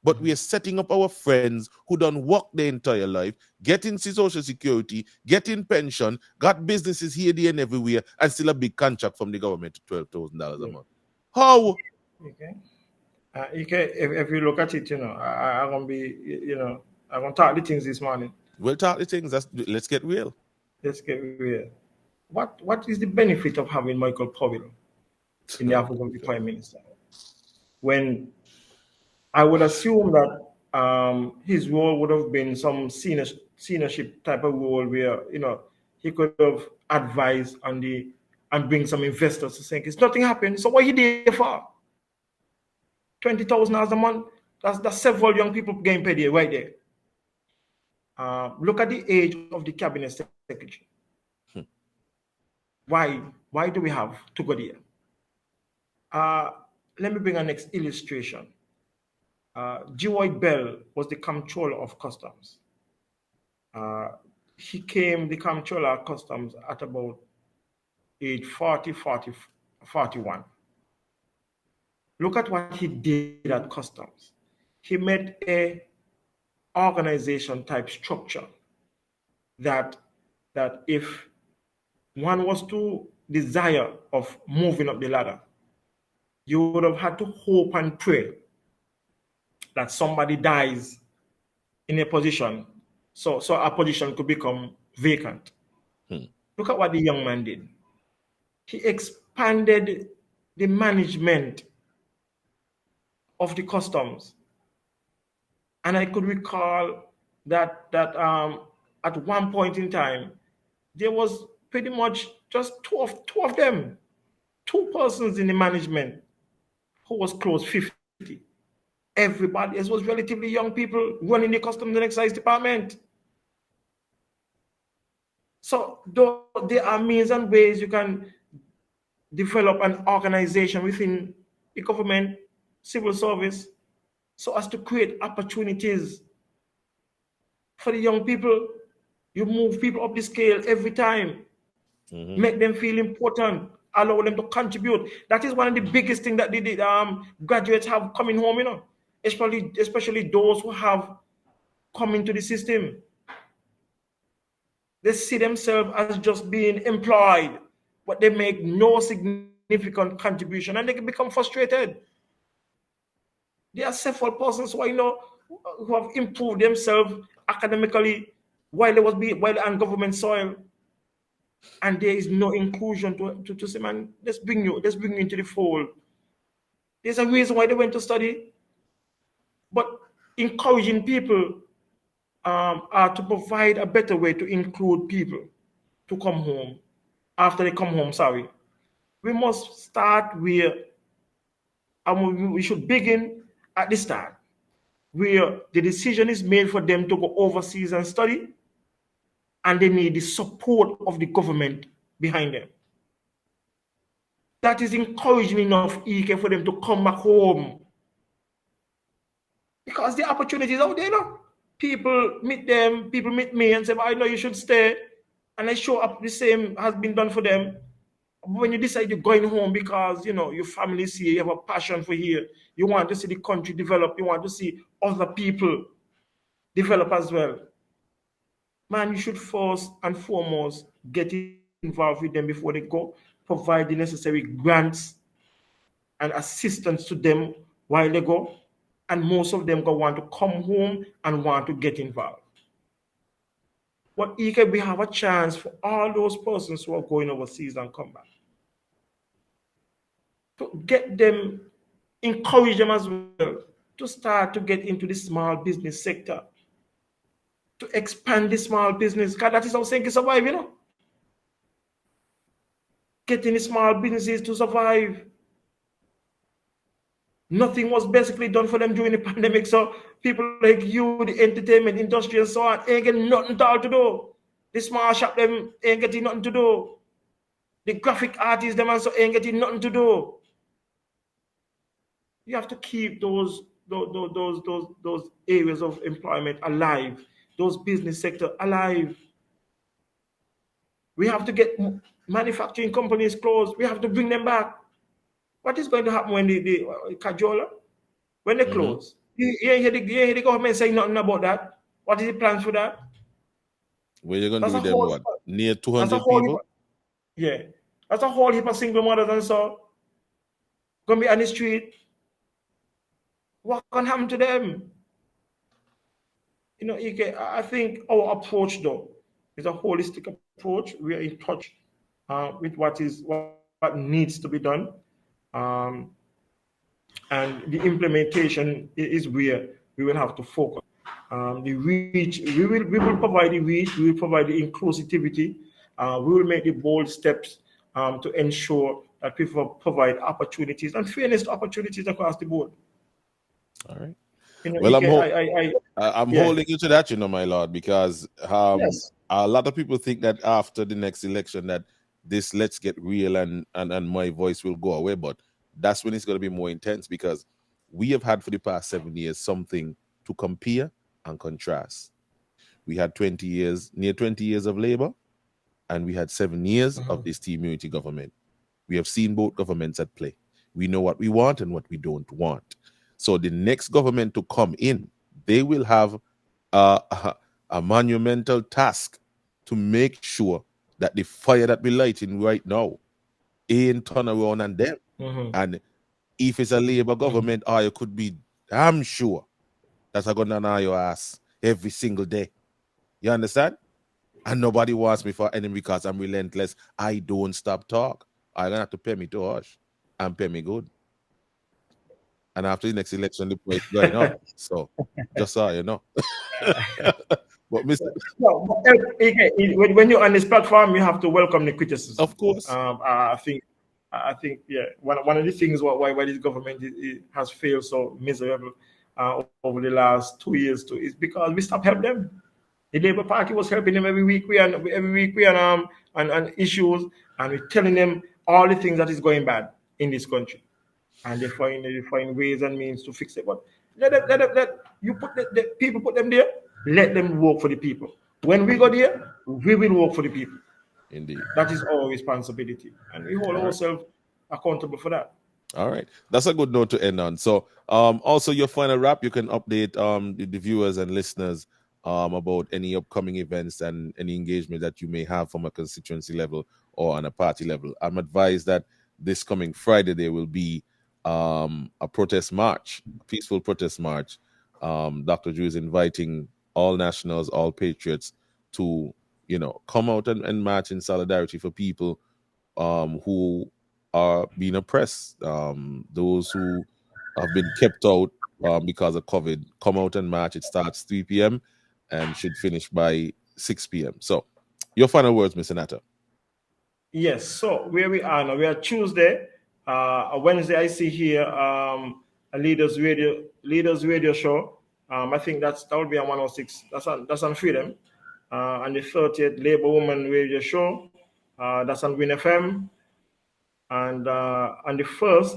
But we are setting up our friends who don't work their entire life, getting Social Security, getting pension, got businesses here, there, and everywhere, and still a big contract from the government to $12,000 a month. How? Okay. If you look at it, I'm gonna be, I'm gonna talk the things this morning. We'll talk the things. Let's get real. Let's get real. What is the benefit of having Michael Powell in the office of the Prime Minister? When I would assume that his role would have been some seniorship type of role where he could have advised on and bring some investors to think it's nothing happened. So what he did for $20,000 a month? That's several young people getting paid here right there. Look at the age of the cabinet secretary. Why do we have to go there? Let me bring a next illustration. G.Y. Bell was the comptroller of customs. He came the comptroller of customs at about age 41. Look at what he did at customs. He made a organization type structure that if one was to desire of moving up the ladder, you would have had to hope and pray that somebody dies in a position, so a position could become vacant. Look at what the young man did. He expanded the management of the customs. And I could recall that at one point in time, there was pretty much just two of them, two persons in the management who was close 50. Everybody else was relatively young people running the customs and excise department. So there are means and ways you can develop an organization within the government, civil service, so as to create opportunities for the young people. You move people up the scale every time, make them feel important, allow them to contribute. That is one of the biggest things that the graduates have coming home, especially those who have come into the system. They see themselves as just being employed, but they make no significant contribution, and they can become frustrated. There are several persons who have improved themselves academically while on government soil, and there is no inclusion to say, man, let's bring you into the fold. There's a reason why they went to study, but encouraging people are to provide a better way to include people to come home after they come home. Sorry, we must start where we should begin at the start, where the decision is made for them to go overseas and study, and they need the support of the government behind them. That is encouraging enough, EK, for them to come back home. Because the opportunities out there, people meet them, people meet me and say, I know you should stay. And I show up, the same has been done for them. When you decide you're going home because, your family is here, you have a passion for here, you want to see the country develop, you want to see other people develop as well. Man, you should first and foremost get involved with them before they go, provide the necessary grants and assistance to them while they go. And most of them go want to come home and want to get involved. But we have a chance for all those persons who are going overseas and come back to get them, encourage them as well to start to get into the small business sector, to expand the small business, because that is how Senki survive, Getting the small businesses to survive. Nothing was basically done for them during the pandemic, so people like you, the entertainment industry and so on, ain't getting nothing at all to do. The small shop, them ain't getting nothing to do. The graphic artists, them also ain't getting nothing to do. You have to keep those areas of employment alive, those business sector alive. We have to get manufacturing companies closed. We have to bring them back. What is going to happen when the Kajola, when they close? You ain't hear the government saying nothing about that. What is the plan for that? Where you're going to do with them, what? Near 200 people? Yeah. That's a whole heap of single mothers and so going to be on the street. What can happen to them? I think our approach, though, is a holistic approach. We are in touch with what needs to be done. And the implementation is where we will have to focus. The reach, we will provide the reach, we will provide the inclusivity, we will make the bold steps to ensure that people provide opportunities and fairness opportunities across the board. All right. Well, I'm holding you to that, my lord, because yes, a lot of people think that after the next election that this let's get real and my voice will go away, but that's when it's going to be more intense, because we have had for the past 7 years something to compare and contrast. We had near 20 years of Labour, and we had 7 years of this team unity government. We have seen both governments at play. We know what we want and what we don't want. So the next government to come in, they will have a monumental task to make sure that the fire that we're lighting right now ain't turn around on them. And if it's a Labour government, you could be damn sure that's going to annoy your ass every single day. You understand? And nobody wants me for enemy because I'm relentless. I don't stop talk. I'm going to have to pay me to hush and pay me good. And after the next election, the price going up. So, just so you know. But when you're on this platform, you have to welcome the criticism. Of course. I think, one of the things why this government has failed so miserable over the last 2 years too is because we stopped helping them. The Labour Party was helping them every week. We on issues, and we're telling them all the things that is going bad in this country, and they find ways and means to fix it. But let you put the people, put them there. Let them work for the people. When we go there, we will work for the people. Indeed. That is our responsibility, and we hold ourselves accountable for that. All right. That's a good note to end on. So also your final wrap, you can update the viewers and listeners about any upcoming events and any engagement that you may have from a constituency level or on a party level. I'm advised that this coming Friday there will be a protest march, a peaceful protest march. Dr. Drew is inviting all nationals, all patriots to, come out and march in solidarity for people who are being oppressed. Those who have been kept out because of COVID, come out and march. It starts 3 p.m. and should finish by 6 p.m. So, your final words, Mr. Natter. Yes. So where we are now, we are Tuesday. Wednesday, I see here a leaders radio show. I think that will be on 106. That's on Freedom. And the 30th Labor Woman Radio Show. That's on Win FM. And on the first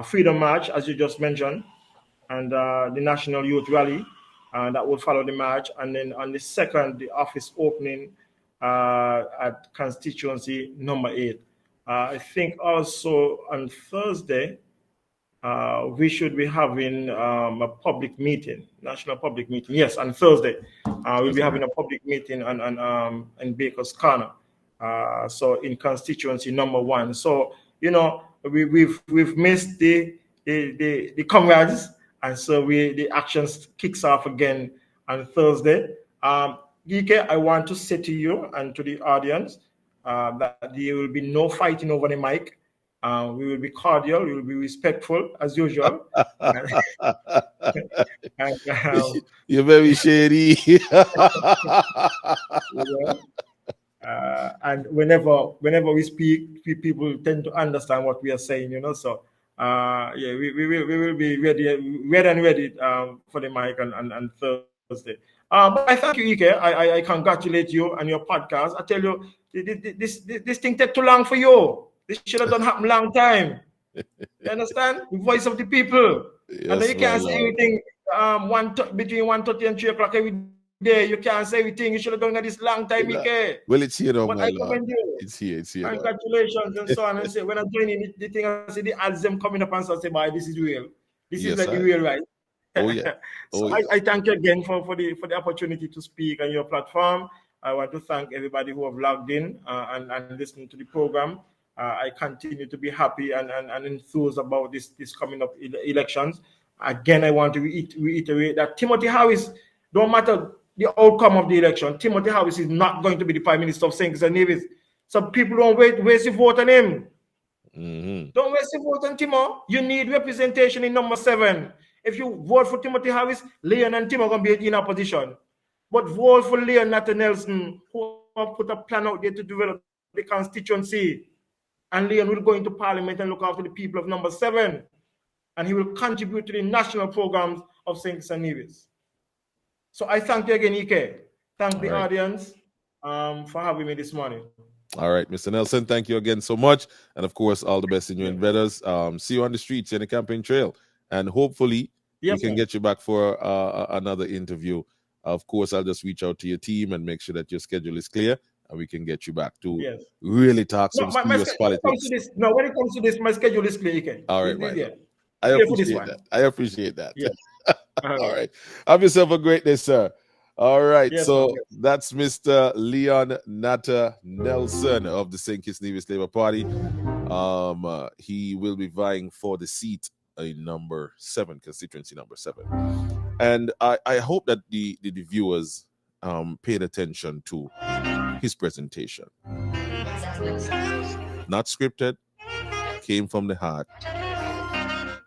Freedom March, as you just mentioned, and the National Youth Rally, that will follow the march. And then on the second, the office opening at Constituency number 8. I think also on Thursday, we should be having a public meeting, national public meeting. Yes, on Thursday, we'll be having a public meeting in Baker's Corner. So in Constituency number 1. So we've missed the comrades, and so the actions kicks off again on Thursday. DK, I want to say to you and to the audience that there will be no fighting over the mic. We will be cordial. We will be respectful as usual. You're very shady. And whenever we speak, people tend to understand what we are saying. So we will be ready and ready for the mic on Thursday. But I thank you, Ike. I congratulate you on your podcast. I tell you, this thing take too long for you. This should have done happen long time. You understand? The voice of the people. Yes, and then you can't say everything between 1:30 and 3 o'clock every day. You can't say everything. You should have done that this long time, Ike. Well, it's here, but I commend you. It's here. Congratulations and so on. And say when I'm joining the thing, I see the ads them coming up and so I say, "Boy, this is real. This is like the real right." Oh yeah. I thank you again for the opportunity to speak on your platform. I want to thank everybody who have logged in and listened to the program. I continue to be happy and enthused about this coming up elections. Again, I want to reiterate that Timothy Harris, don't matter the outcome of the election, Timothy Harris is not going to be the Prime Minister of St. Kitts and Nevis. Some people don't waste your vote on him. Mm-hmm. Don't waste your vote on Timo. You need representation in number 7. If you vote for Timothy Harris, Leon and Timo are going to be in opposition. But vote for Leon, not Nelson, who have put a plan out there to develop the constituency. And Leon will go into Parliament and look after the people of number 7. And he will contribute to the national programs of St. Kitts and Nevis. So I thank you again, Ike. Thank the audience for having me this morning. All right, Mr. Nelson, thank you again so much. And of course, all the best in your endeavors. See you on the streets, in the campaign trail. And hopefully we can get you back for another interview. Of course, I'll just reach out to your team and make sure that your schedule is clear. And we can get you back to really talk some serious politics. When it comes to this, my schedule is clear. Okay. All right, I appreciate that. Yes. All right. Have yourself a great day, sir. All right. So that's Mr. Leon Natter Nelson of the St. Kitts Nevis Labour Party. He will be vying for the seat in number 7, constituency number 7. And I hope that the viewers paid attention to his presentation. Not scripted, came from the heart.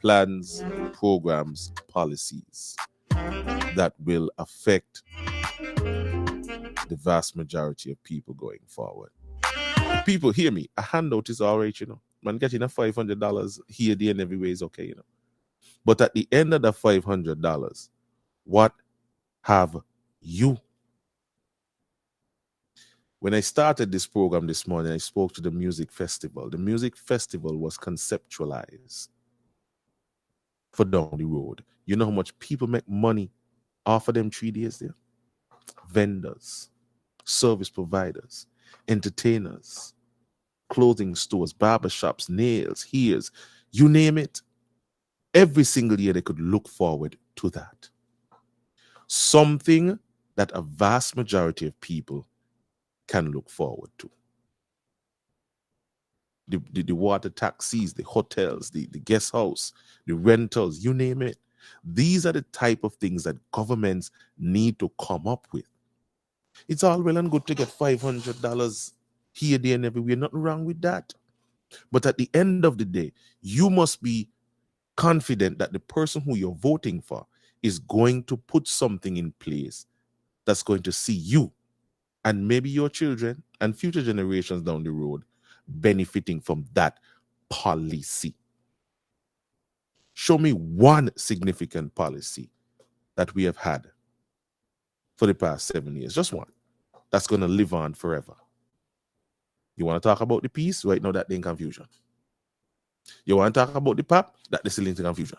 Plans, programs, policies that will affect the vast majority of people going forward. People, hear me. A handout is all right, Man, getting a $500 here, there, and everywhere is okay, But at the end of the $500, what have you? When I started this program this morning, I spoke to the music festival. The music festival was conceptualized for down the road. You know how much people make money off of them 3 days there? Vendors, service providers, entertainers, clothing stores, barbershops, nails, hairs, you name it. Every single year they could look forward to that. Something that a vast majority of people can look forward to. The water taxis, the hotels, the guest house, the rentals, you name it. These are the type of things that governments need to come up with. It's all well and good to get $500 here, there, and everywhere. Nothing wrong with that. But at the end of the day, you must be confident that the person who you're voting for is going to put something in place that's going to see you and maybe your children and future generations down the road benefiting from that policy. Show me one significant policy that we have had for the past 7 years, just one, that's going to live on forever. You want to talk about the peace? Right now, that they're in confusion. You want to talk about the PAP? That they're still in confusion.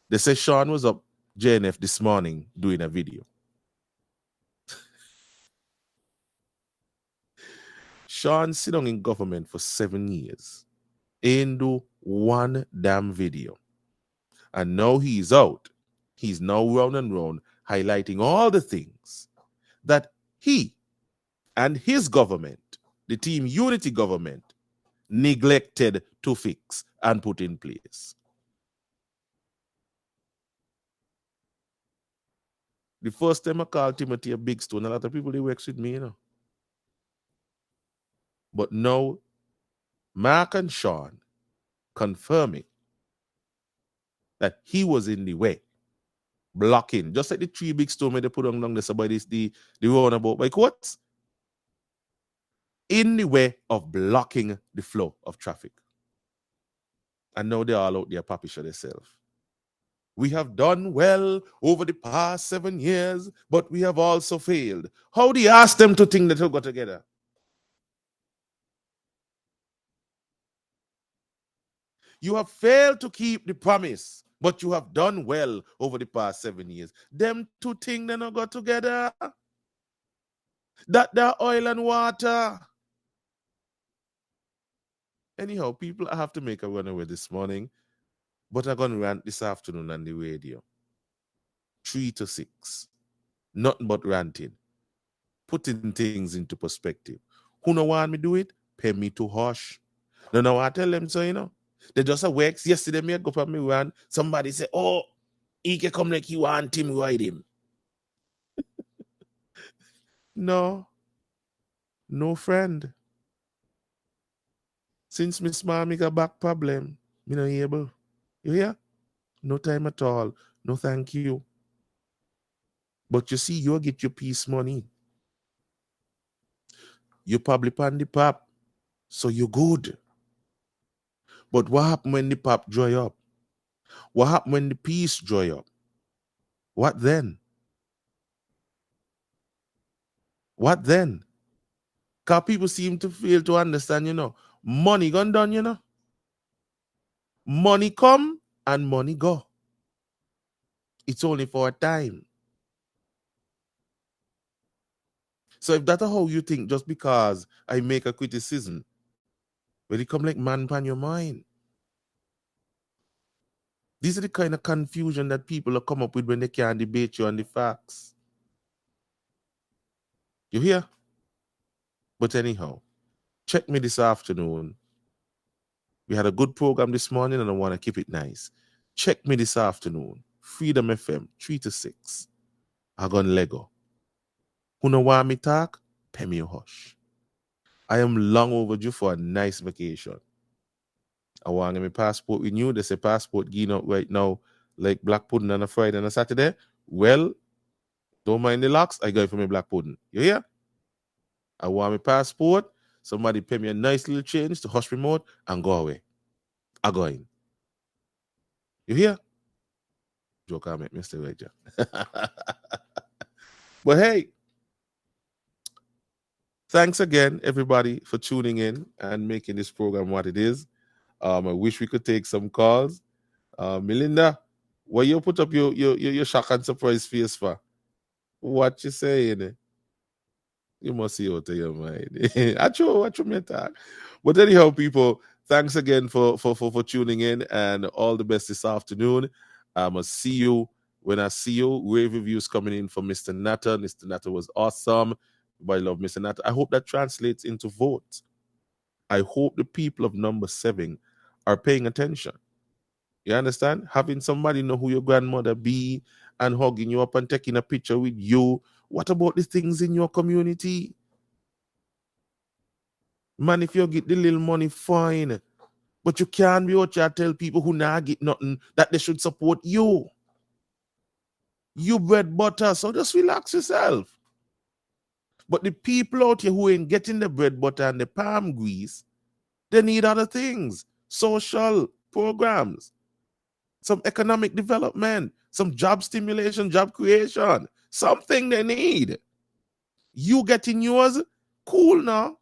They say Sean was up JNF this morning doing a video. Sean sit down in government for 7 years. Ain't do one damn video. And now he's out. He's now round and round highlighting all the things that he and his government, the Team Unity government, neglected to fix and put in place. The first time I called Timothy a big stone, a lot of people, they works with me, you know. But now, Mark and Sean confirming that he was in the way, blocking, just like the 3 big stone they put on this about this, the roundabout by quotes, in the way of blocking the flow of traffic. And now they're all out there poppy show themselves. We have done well over the past 7 years, but we have also failed. How do you ask them to think that they'll go together? You have failed to keep the promise, but you have done well over the past 7 years. Them two things they not go together. That they're oil and water. Anyhow, people have to make a runaway this morning, but I'm going to rant this afternoon on the radio. 3 to 6. Nothing but ranting. Putting things into perspective. Who no want me do it? Pay me to hush. No, I tell them so, you know. They just a works. Yesterday, me go for me run. Somebody say, oh, he can come like you want him, ride him. No friend. Since me small, me got back problem. Me no able. You hear? No time at all. No thank you. But you see, you get your peace money. You probably pan the pap, so you're good. But what happened when the pap dry up? What happened when the peace dry up? What then? What then? Because people seem to fail to understand, you know, money gone done, you know. Money come and money go. It's only for a time. So if that's how you think, just because I make a criticism, will it come like man pan your mind? These are the kind of confusion that people will come up with when they can't debate you on the facts. You hear? But anyhow, check me this afternoon. We had a good program this morning and I want to keep it nice. Check me this afternoon. Freedom FM, 3 to 6. I gone Lego. Who no want me talk? Pay me a hush. I am long overdue for a nice vacation. I want to get my passport renewed. There's a passport getting up right now, like black pudding on a Friday and a Saturday. Well, don't mind the locks. I go for my black pudding. You hear? I want my passport. Somebody pay me a nice little change to hush remote and go away. I go in. You hear? Joke, I make Mr. Raja. But hey, thanks again, everybody, for tuning in and making this program what it is. I wish we could take some calls. Melinda, why you put up your shock and surprise face for? What you saying? You must see out of your mind. What you may talk. But anyhow, people, thanks again for tuning in, and all the best this afternoon. I must see you when I see you. Rave reviews coming in from Mr. Natter. Mr. Natter was awesome. Everybody love Mr. Natter. I hope that translates into votes. I hope the people of number 7 are paying attention. You understand? Having somebody know who your grandmother be and hugging you up and taking a picture with you. What about the things in your community? Man, if you get the little money, fine. But you can't be out here tell people who not get nothing that they should support you. You bread butter, so just relax yourself. But the people out here who ain't getting the bread butter and the palm grease, they need other things. Social programs, some economic development, some job stimulation, job creation, something they need. You getting yours, cool now.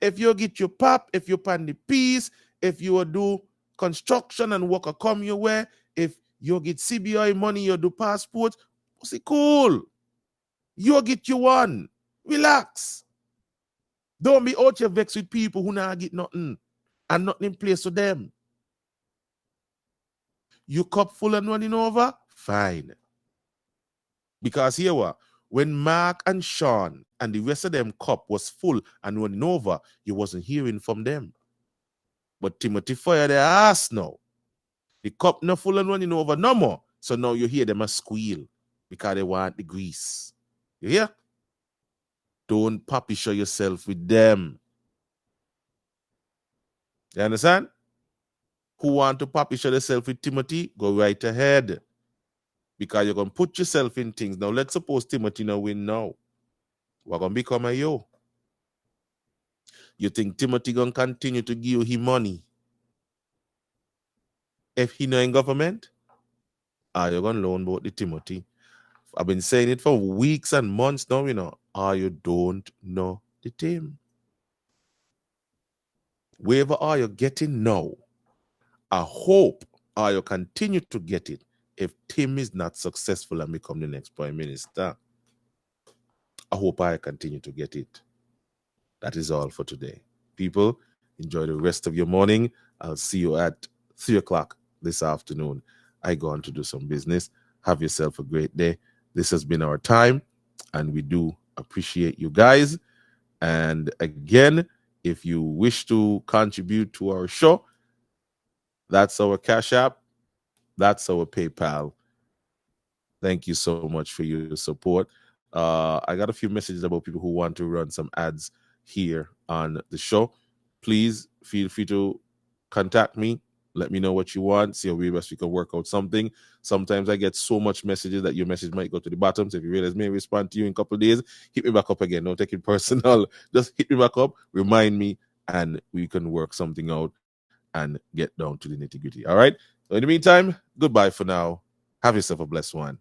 If you get your pop, if you pan the piece, if you do construction and work come your way, if you get CBI money, you do passport, see, cool. You get your one. Relax. Don't be out here vexed with people who not get nothing and nothing in place for them. You cup full and running over? Fine. Because here what? When Mark and Sean and the rest of them cup was full and running over, you wasn't hearing from them. But Timothy fire their ass now. The cup not full and running over no more. So now you hear them a squeal because they want the grease. You hear? Don't puppy show yourself with them. You understand? Who want to puppy show yourself with Timothy? Go right ahead. Because you're going to put yourself in things. Now, let's suppose Timothy now win now. We're going to become a yo. You think Timothy going to continue to give you his money if he not in government? You're going to learn about the Timothy. I've been saying it for weeks and months now, you know. You don't know the team. Wherever are you getting now, I hope you continue to get it if Tim is not successful and become the next prime minister. I hope I continue to get it. That is all for today. People, enjoy the rest of your morning. I'll see you at 3 o'clock this afternoon. I go on to do some business. Have yourself a great day. This has been our time, and we do appreciate you guys. And again, if you wish to contribute to our show, that's our Cash App. That's our PayPal. Thank you so much for your support. I got a few messages about people who want to run some ads here on the show. Please feel free to contact me. Let me know what you want. See how we can work out something. Sometimes I get so much messages that your message might go to the bottom. So if you realize me respond to you in a couple of days, hit me back up again. Don't take it personal. Just hit me back up, remind me, and we can work something out and get down to the nitty-gritty. All right? So in the meantime, goodbye for now. Have yourself a blessed one.